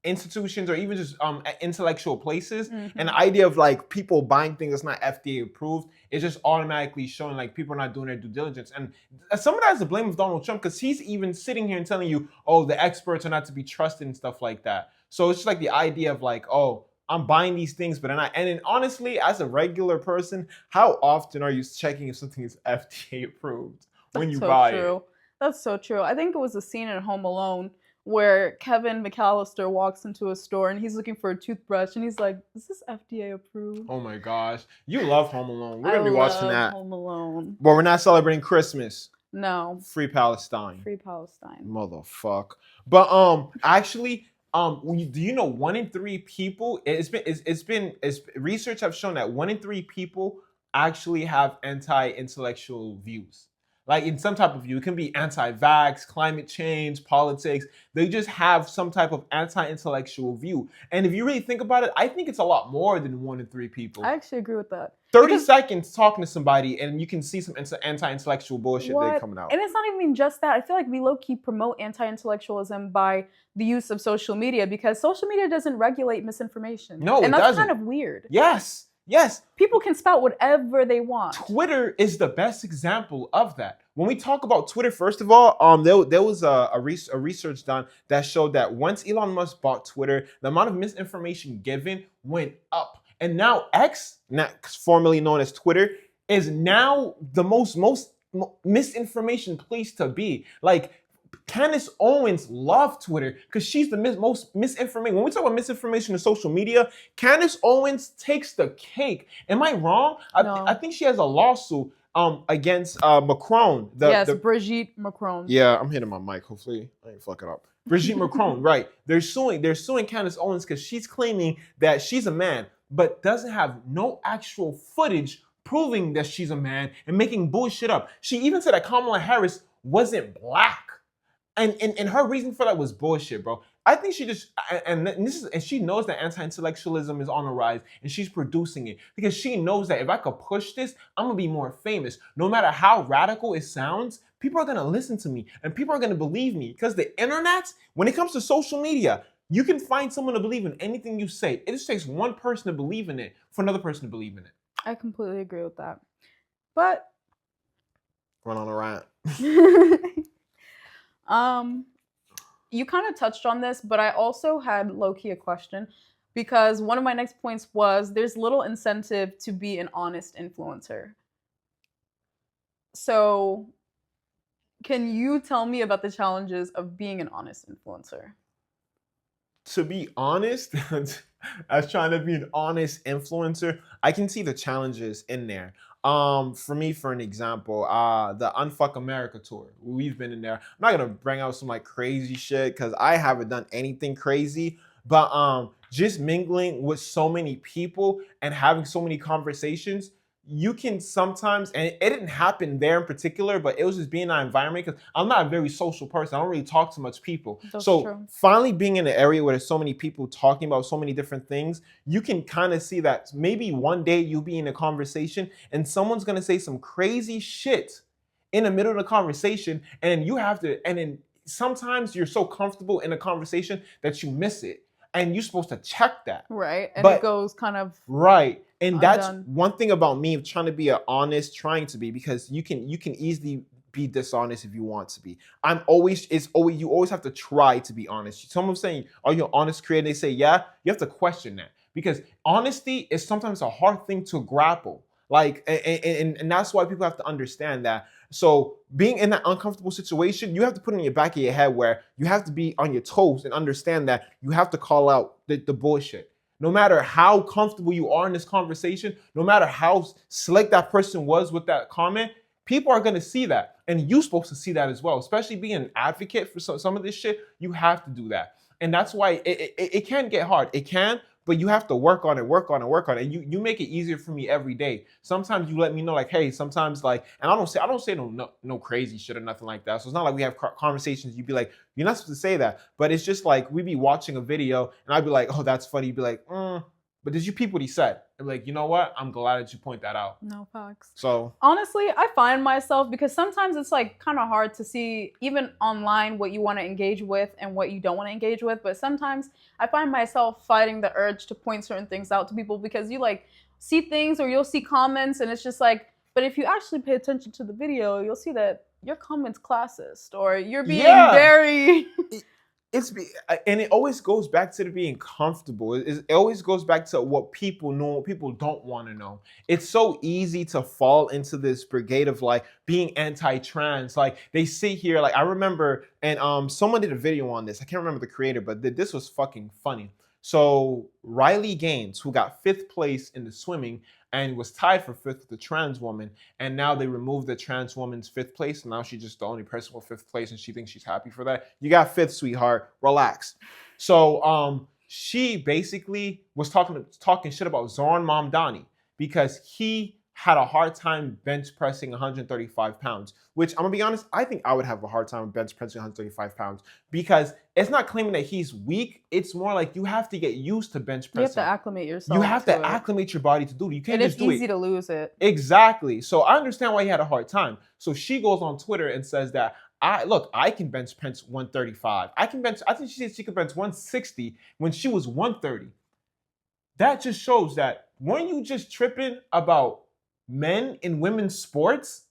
S1: just intellectual places.
S2: Mm-hmm.
S1: And the idea of like people buying things that's not FDA approved is just automatically showing like people are not doing their due diligence. And some of that is the blame of Donald Trump, because he's even sitting here and telling you, oh, the experts are not to be trusted and stuff like that. So it's just like the idea of like, oh, I'm buying these things, but and then honestly, as a regular person, how often are you checking if something is FDA approved when you buy it?
S2: That's so true. I think it was a scene in Home Alone where Kevin McAllister walks into a store and he's looking for a toothbrush and he's like, "Is this FDA approved?"
S1: Oh my gosh, you love Home Alone. We're gonna be watching that.
S2: Home Alone.
S1: But we're not celebrating Christmas.
S2: No.
S1: Free Palestine.
S2: Free Palestine.
S1: Motherfuck. But actually. Do you know 1 in 3 people? Research have shown that 1 in 3 people actually have anti-intellectual views. Like in some type of view, it can be anti-vax, climate change, politics. They just have some type of anti-intellectual view. And if you really think about it, I think it's a lot more than 1 in 3 people.
S2: I actually agree with that.
S1: 30 seconds talking to somebody and you can see some anti-intellectual bullshit they coming out.
S2: And it's not even just that. I feel like we low-key promote anti-intellectualism by the use of social media, because social media doesn't regulate misinformation.
S1: No,
S2: and that's kind of weird.
S1: Yes.
S2: People can spout whatever they want.
S1: Twitter is the best example of that. When we talk about Twitter, first of all, there was a research done that showed that once Elon Musk bought Twitter, the amount of misinformation given went up. And now X, formerly known as Twitter, is now the most misinformation place to be. Like, Candace Owens loved Twitter because she's the most misinformation. When we talk about misinformation in social media, Candace Owens takes the cake. Am I wrong?
S2: No.
S1: I think she has a lawsuit against Macron.
S2: Brigitte Macron.
S1: Yeah, I'm hitting my mic. Hopefully, I ain't fucking up. Brigitte Macron, right? They're suing Candace Owens because she's claiming that she's a man, but doesn't have no actual footage proving that she's a man and making bullshit up. She even said that Kamala Harris wasn't black. And her reason for that was bullshit, bro. I think she just and she knows that anti-intellectualism is on the rise, and she's producing it because she knows that if I could push this, I'm gonna be more famous. No matter how radical it sounds, people are gonna listen to me and people are gonna believe me, because the internet, when it comes to social media, you can find someone to believe in anything you say. It just takes one person to believe in it for another person to believe in it.
S2: I completely agree with that. But
S1: run on a rant.
S2: You kind of touched on this, but I also had low-key a question, because one of my next points was there's little incentive to be an honest influencer. So can you tell me about the challenges of being an honest influencer?
S1: To be honest, as trying to be an honest influencer, I can see the challenges in there. For me, for an example, the Unfuck America tour, we've been in there. I'm not gonna bring out some like crazy shit because I haven't done anything crazy, but just mingling with so many people and having so many conversations, you can sometimes, and it didn't happen there in particular, but it was just being in that environment because I'm not a very social person. I don't really talk to much people.
S2: That's
S1: So
S2: true.
S1: finally being in an area where there's so many people talking about so many different things, you can kind of see that maybe one day you'll be in a conversation and someone's gonna say some crazy shit in the middle of the conversation, and you have to, and then sometimes you're so comfortable in a conversation that you miss it. And you're supposed to check that.
S2: Right. And
S1: But-
S2: it goes kind of
S1: Right. And that's
S2: undone.
S1: one thing about me trying to be trying to be, because you can easily be dishonest if you want to be. You always have to try to be honest. Someone's saying, are you an honest creator? They say, yeah, you have to question that, because honesty is sometimes a hard thing to grapple. Like, and that's why people have to understand that. So being in that uncomfortable situation, you have to put in your back of your head where you have to be on your toes and understand that you have to call out the bullshit. No matter how comfortable you are in this conversation, no matter how slick that person was with that comment, people are going to see that. And you're supposed to see that as well. Especially being an advocate for some of this shit, you have to do that. And that's why it can get hard. It can, but you have to work on it. And you make it easier for me every day. Sometimes you let me know, like, hey, sometimes, like, and I don't say no crazy shit or nothing like that. So it's not like we have conversations. You'd be like, you're not supposed to say that. But it's just like we be watching a video and I'd be like, oh, that's funny. You'd be like, but did you peep what he said? I'm like, you know what? I'm glad that you point that out.
S2: no facts.
S1: So
S2: Honestly, I find myself, because sometimes it's like kind of hard to see even online what you want to engage with and what you don't want to engage with. But sometimes I find myself fighting the urge to point certain things out to people, because you like see things or you'll see comments and it's just like, but if you actually pay attention to the video, you'll see that your comment's classist or you're being very
S1: and it always goes back to the being comfortable. It always goes back to what people know, what people don't want to know. It's so easy to fall into this brigade of like being anti-trans. Like they sit here, like I remember, and someone did a video on this. I can't remember the creator, but this was fucking funny. So Riley Gaines, who got 5th place in the swimming and was tied for 5th with a trans woman, and now they removed the trans woman's 5th place, and now she's just the only person with 5th place, and she thinks she's happy for that. You got 5th, sweetheart. Relax. So she basically was talking shit about Zoran Mamdani because he had a hard time bench pressing 135 pounds, which I'm gonna be honest, I think I would have a hard time bench pressing 135 pounds, because it's not claiming that he's weak. It's more like you have to get used to bench pressing.
S2: you have to acclimate yourself.
S1: You have to acclimate your body to do it. You can't
S2: It
S1: just
S2: is
S1: do
S2: easy
S1: it.
S2: to lose it.
S1: Exactly. So I understand why he had a hard time. So she goes on Twitter and says that I can bench press 135. I think she said she could bench 160 when she was 130. That just shows that when you just tripping about men in women's sports,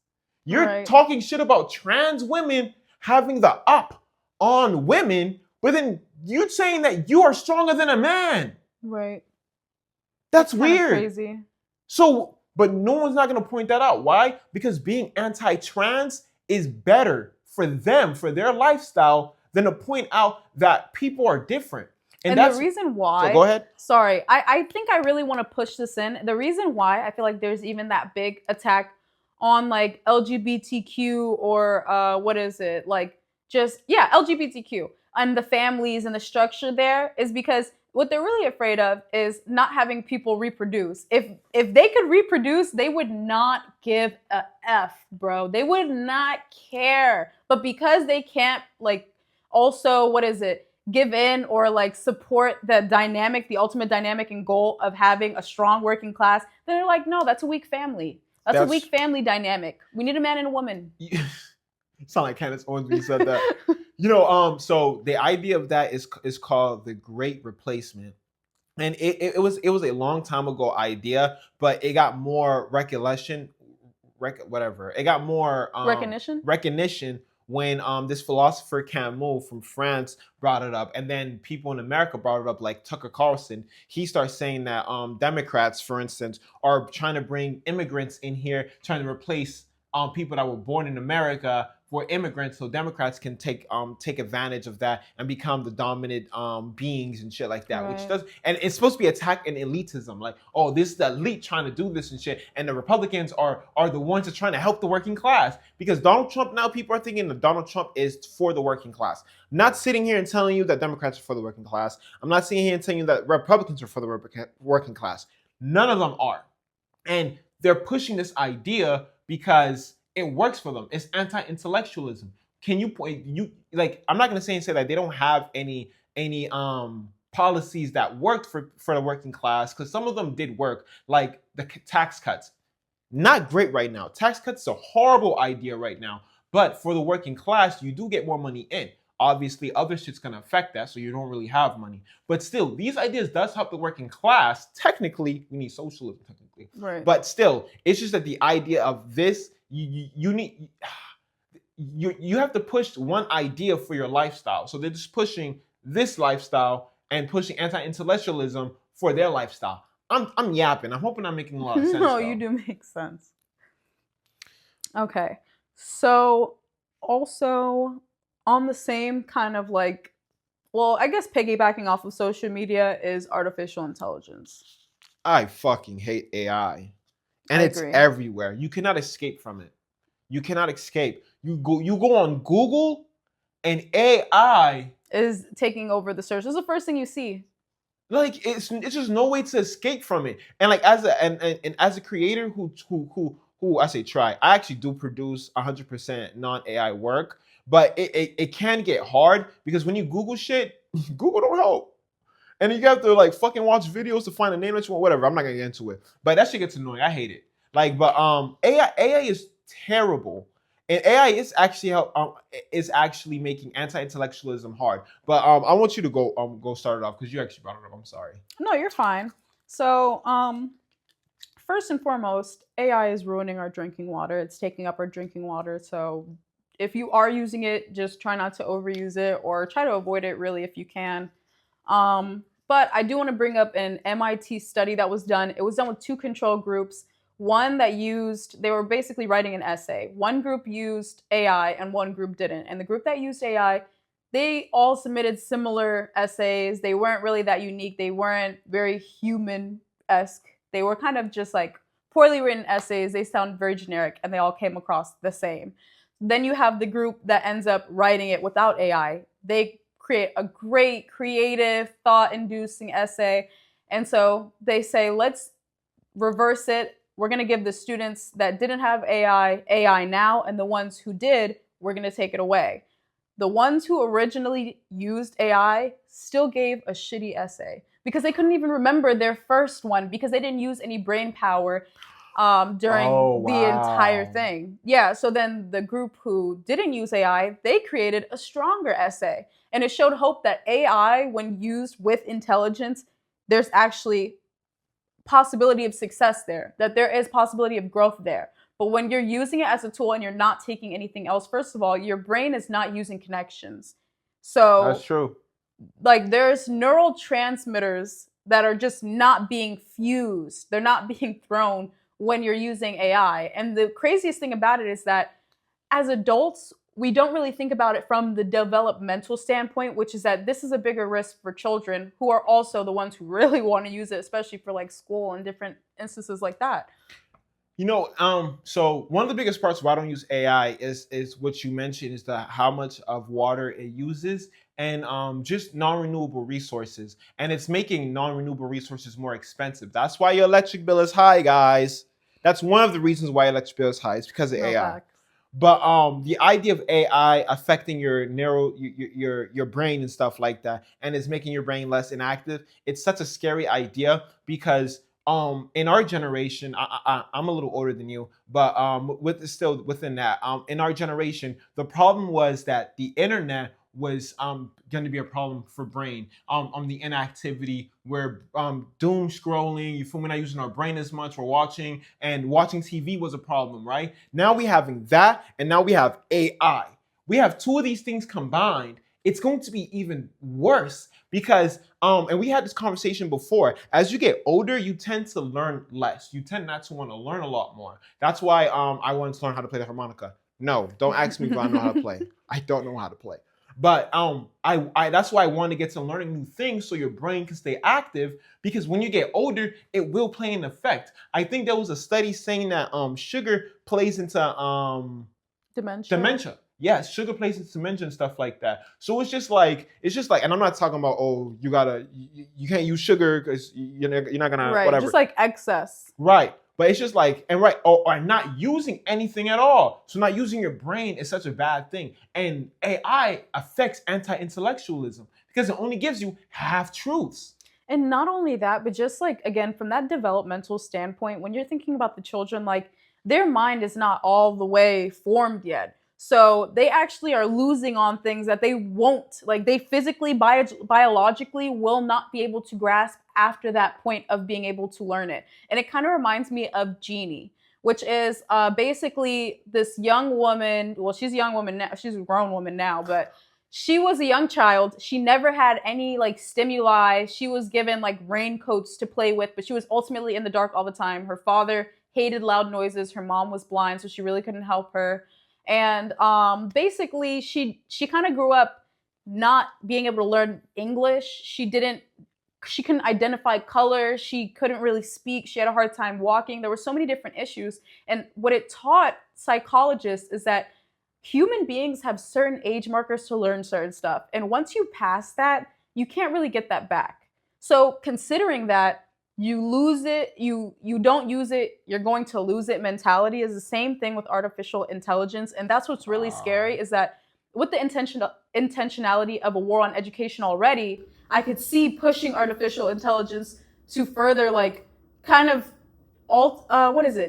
S1: you're
S2: Right.
S1: talking shit about trans women having the up on women, but then you're saying that you are stronger than a man.
S2: Right.
S1: That's
S2: Kinda
S1: weird.
S2: crazy.
S1: So, but no one's not going to point that out. Why? Because being anti-trans is better for them, for their lifestyle, than to point out that people are different.
S2: And
S1: that's
S2: the reason why,
S1: So go ahead.
S2: sorry, I think I really want to push this in. The reason why I feel like there's even that big attack on like LGBTQ or what is it? Like just, yeah, LGBTQ and the families and the structure there is because what they're really afraid of is not having people reproduce. If they could reproduce, they would not give a F, bro. They would not care. But because they can't, like, also, what is it? Give in or like support the dynamic, the ultimate dynamic and goal of having a strong working class, then they're like, no, that's a weak family. That's a weak family dynamic. We need a man and a woman.
S1: You sound like Candace Owens when you said that. So the idea of that is called the Great Replacement. And it was a long time ago idea, but it got more recognition when this philosopher Camus from France brought it up, and then people in America brought it up, like Tucker Carlson. He starts saying that Democrats, for instance, are trying to bring immigrants in here, trying to replace people that were born in America for immigrants, so Democrats can take advantage of that and become the dominant beings and shit like that, which
S2: Right.
S1: does, and it's supposed to be attacking elitism, like, oh, this is the elite trying to do this and shit, and the Republicans are the ones that are trying to help the working class, because Donald Trump, now people are thinking that Donald Trump is for the working class. I'm not sitting here and telling you that Democrats are for the working class. I'm not sitting here and telling you that Republicans are for the working class. None of them are. And they're pushing this idea because it works for them. It's anti-intellectualism. Can you point you like I'm not gonna say that they don't have any policies that worked for the working class, because some of them did work, like the tax cuts. Not great right now. Tax cuts is a horrible idea right now. But for the working class, you do get more money in. Obviously, other shit's gonna affect that, so you don't really have money. But still, these ideas does help the working class. Technically, we need socialism, technically.
S2: Right.
S1: But still, it's just that the idea of this, you need you have to push one idea for your lifestyle. So they're just pushing this lifestyle and pushing anti-intellectualism for their lifestyle. I'm yapping. I'm hoping I'm making a lot of sense.
S2: No, you do make sense. Okay. So also on the same kind of like, well, I guess piggybacking off of social media is artificial intelligence.
S1: I fucking hate AI. And it's everywhere. You cannot escape from it. You cannot escape. You go on Google and AI
S2: is taking over the search. This is the first thing you see.
S1: Like it's just no way to escape from it. And like as a creator who I say try, I actually do produce 100% non-AI work, but it can get hard because when you Google shit, Google don't help. And you have to like fucking watch videos to find a name that you want, whatever. I'm not gonna get into it. But that shit gets annoying. I hate it. Like, but AI is terrible. And AI is actually making anti-intellectualism hard. But I want you to go start it off because you actually brought it up. I'm sorry.
S2: No, you're fine. So first and foremost, AI is ruining our drinking water. It's taking up our drinking water. So if you are using it, just try not to overuse it or try to avoid it really if you can. But I do want to bring up an MIT study that was done. It was done with two control groups. One that they were basically writing an essay. One group used AI and one group didn't. And the group that used AI, they all submitted similar essays. They weren't really that unique. They weren't very human-esque. They were kind of just like poorly written essays. They sound very generic and they all came across the same. Then you have the group that ends up writing it without AI. They create a great, creative, thought-inducing essay. And so they say, let's reverse it. We're going to give the students that didn't have AI now, and the ones who did, we're going to take it away. The ones who originally used AI still gave a shitty essay because they couldn't even remember their first one because they didn't use any brain power during the entire thing. Yeah, so then the group who didn't use AI, they created a stronger essay. And it showed hope that AI, when used with intelligence, there's actually possibility of success there, that there is possibility of growth there. But when you're using it as a tool and you're not taking anything else, first of all, your brain is not using connections. So
S1: that's true.
S2: Like there's neural transmitters that are just not being fused. They're not being thrown when you're using AI. And the craziest thing about it is that as adults, we don't really think about it from the developmental standpoint, which is that this is a bigger risk for children who are also the ones who really want to use it, especially for like school and different instances like that.
S1: You know, so one of the biggest parts why I don't use AI is what you mentioned, is how much of water it uses and just non-renewable resources. And it's making non-renewable resources more expensive. That's why your electric bill is high, guys. That's one of the reasons why electric bill is high. It's because of AI. Back. But the idea of AI affecting your brain and stuff like that, and it's making your brain less inactive, it's such a scary idea because in our generation, I'm a little older than you, but still within that, in our generation, the problem was that the internet was going to be a problem for brain. On the inactivity, we're doom scrolling. You feel me? Not using our brain as much. We're watching TV was a problem, right? Now we having that, and now we have AI. We have two of these things combined. It's going to be even worse because, and we had this conversation before, as you get older, you tend to learn less. You tend not to want to learn a lot more. That's why I wanted to learn how to play the harmonica. No, don't ask me if I know how to play. I don't know how to play. But I that's why I want to get to learning new things so your brain can stay active, because when you get older, it will play an effect. I think there was a study saying that sugar plays into dementia. Yes, sugar plays into dementia and stuff like that. So it's just like, and I'm not talking about, oh, you can't use sugar because you're not gonna
S2: right,
S1: whatever.
S2: just like excess.
S1: Right. But it's just like, and right, or not using anything at all. So not using your brain is such a bad thing. And AI affects anti-intellectualism because it only gives you half truths.
S2: And not only that, but just like, again, from that developmental standpoint, when you're thinking about the children, like their mind is not all the way formed yet. So they actually are losing on things that they won't, like they physically, biologically will not be able to grasp after that point of being able to learn it. And it kind of reminds me of Jeannie, which is basically this young woman. Well, she's a young woman now. She's a grown woman now, but she was a young child. She never had any like stimuli. She was given like raincoats to play with, but she was ultimately in the dark all the time. Her father hated loud noises. Her mom was blind, so she really couldn't help her. And basically, she kind of grew up not being able to learn English. She couldn't identify color. She couldn't really speak. She had a hard time walking. There were so many different issues. And what it taught psychologists is that human beings have certain age markers to learn certain stuff. And once you pass that, you can't really get that back. So considering that, you lose it, you don't use it, you're going to lose it mentality is the same thing with artificial intelligence. And that's what's really scary, is that with the intentionality of a war on education already, I could see pushing artificial intelligence to further like kind of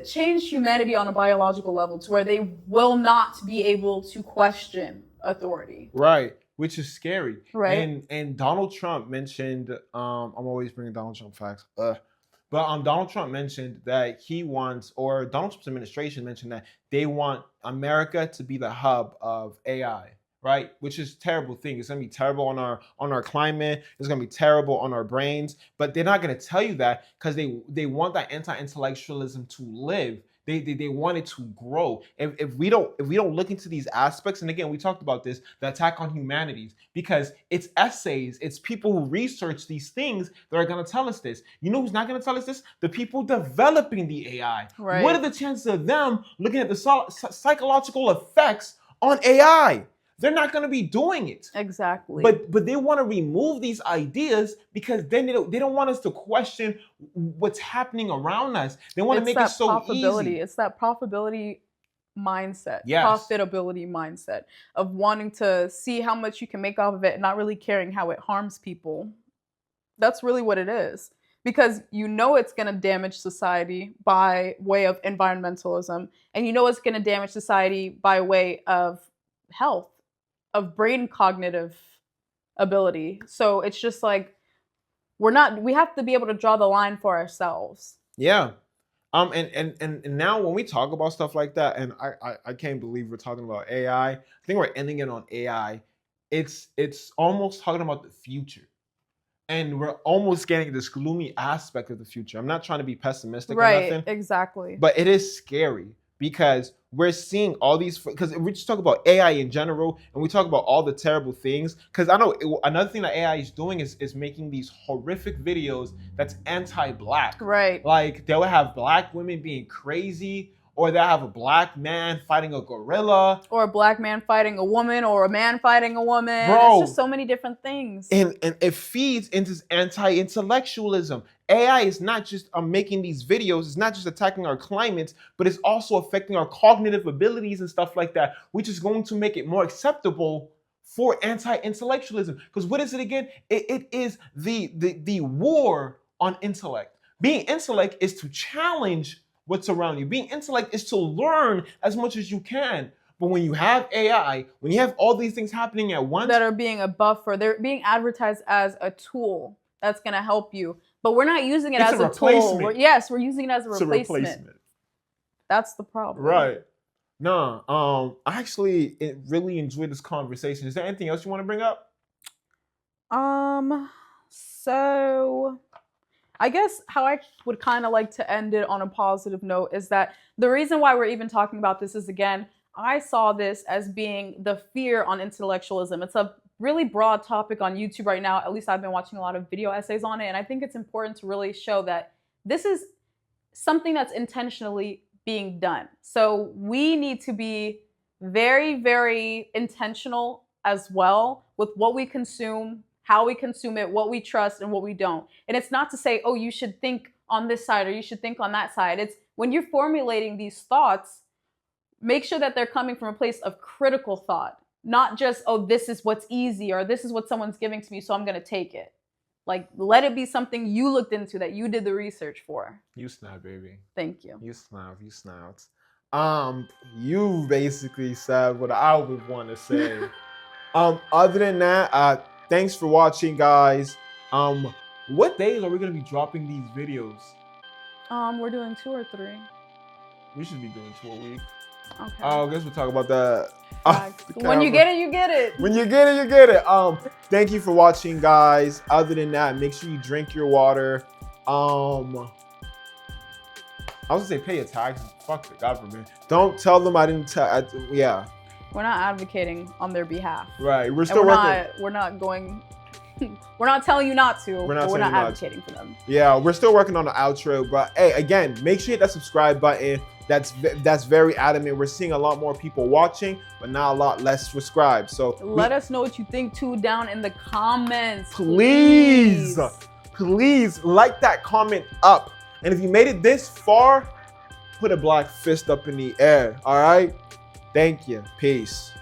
S2: change humanity on a biological level to where they will not be able to question authority.
S1: Right. Which is scary.
S2: Right.
S1: And Donald Trump mentioned, I'm always bringing Donald Trump facts. But Donald Trump mentioned that Donald Trump's administration mentioned that they want America to be the hub of AI, right? Which is a terrible thing. It's gonna be terrible on our climate. It's gonna be terrible on our brains. But they're not gonna tell you that because they want that anti-intellectualism to live. They want it to grow. If we don't look into these aspects, and again, we talked about this, the attack on humanities, because it's essays, it's people who research these things that are going to tell us this. You know who's not going to tell us this? The people developing the AI.
S2: Right.
S1: What are the chances of them looking at the psychological effects on AI? They're not going to be doing it.
S2: Exactly.
S1: But they want to remove these ideas because then they don't want us to question what's happening around us. They want to make it so easy.
S2: It's that profitability mindset,
S1: yes.
S2: Profitability mindset of wanting to see how much you can make off of it and not really caring how it harms people. That's really what it is. Because you know it's going to damage society by way of environmentalism, and you know it's going to damage society by way of health, of brain cognitive ability. So it's just like we have to be able to draw the line for ourselves.
S1: Yeah. And now when we talk about stuff like that, and I can't believe we're talking about AI. I think we're ending it on AI. It's almost talking about the future. And we're almost getting this gloomy aspect of the future. I'm not trying to be pessimistic or nothing.
S2: Right, exactly.
S1: But it is scary because we're seeing all these, because we just talk about AI in general and we talk about all the terrible things. Because I know another thing that AI is doing is making these horrific videos that's anti-Black.
S2: Right.
S1: Like they'll have Black women being crazy, or they'll have a Black man fighting a gorilla.
S2: Or a Black man fighting a woman, or a man fighting a woman.
S1: Bro,
S2: it's just so many different things.
S1: And it feeds into this anti-intellectualism. AI is not just making these videos, it's not just attacking our climates, but it's also affecting our cognitive abilities and stuff like that, which is going to make it more acceptable for anti-intellectualism. Because what is it again? It is the war on intellect. Being intellect is to challenge what's around you. Being intellect is to learn as much as you can. But when you have AI, when you have all these things happening at once
S2: that are being a buffer, they're being advertised as a tool that's going to help you. But we're not using it as a tool. We're using it as a replacement. That's the problem.
S1: Right. No, I actually really enjoyed this conversation. Is there anything else you want to bring up?
S2: So I guess how I would kind of like to end it on a positive note is that the reason why we're even talking about this is, again, I saw this as being the fear on intellectualism. It's a really broad topic on YouTube right now. At least I've been watching a lot of video essays on it. And I think it's important to really show that this is something that's intentionally being done. So we need to be very, very intentional as well with what we consume, how we consume it, what we trust and what we don't. And it's not to say, oh, you should think on this side or you should think on that side. It's when you're formulating these thoughts, make sure that they're coming from a place of critical thought, not just, oh, this is what's easy or this is what someone's giving to me, so I'm going to take it. Like, let it be something you looked into, that you did the research for.
S1: You snap, baby.
S2: Thank you.
S1: You snapped. You basically said what I would want to say. Other than that, thanks for watching, guys. What days are we gonna be dropping these videos?
S2: We're doing 2 or 3.
S1: We should be doing 2 a week.
S2: Okay.
S1: I guess we'll talk about that.
S2: When you get it, you get it.
S1: When you get it, you get it. Thank you for watching, guys. Other than that, make sure you drink your water. I was gonna say pay your taxes. Fuck the government. Don't tell them I didn't tell. Yeah.
S2: We're not advocating on their behalf.
S1: Right. We're still working.
S2: We're not going. We're not telling you not to. We're not advocating for them.
S1: Yeah, we're still working on the outro. But hey, again, make sure you hit that subscribe button. That's very adamant. We're seeing a lot more people watching, but not a lot less subscribed. So
S2: let us know what you think too down in the comments.
S1: Please like that comment up. And if you made it this far, put a black fist up in the air. All right. Thank you. Peace.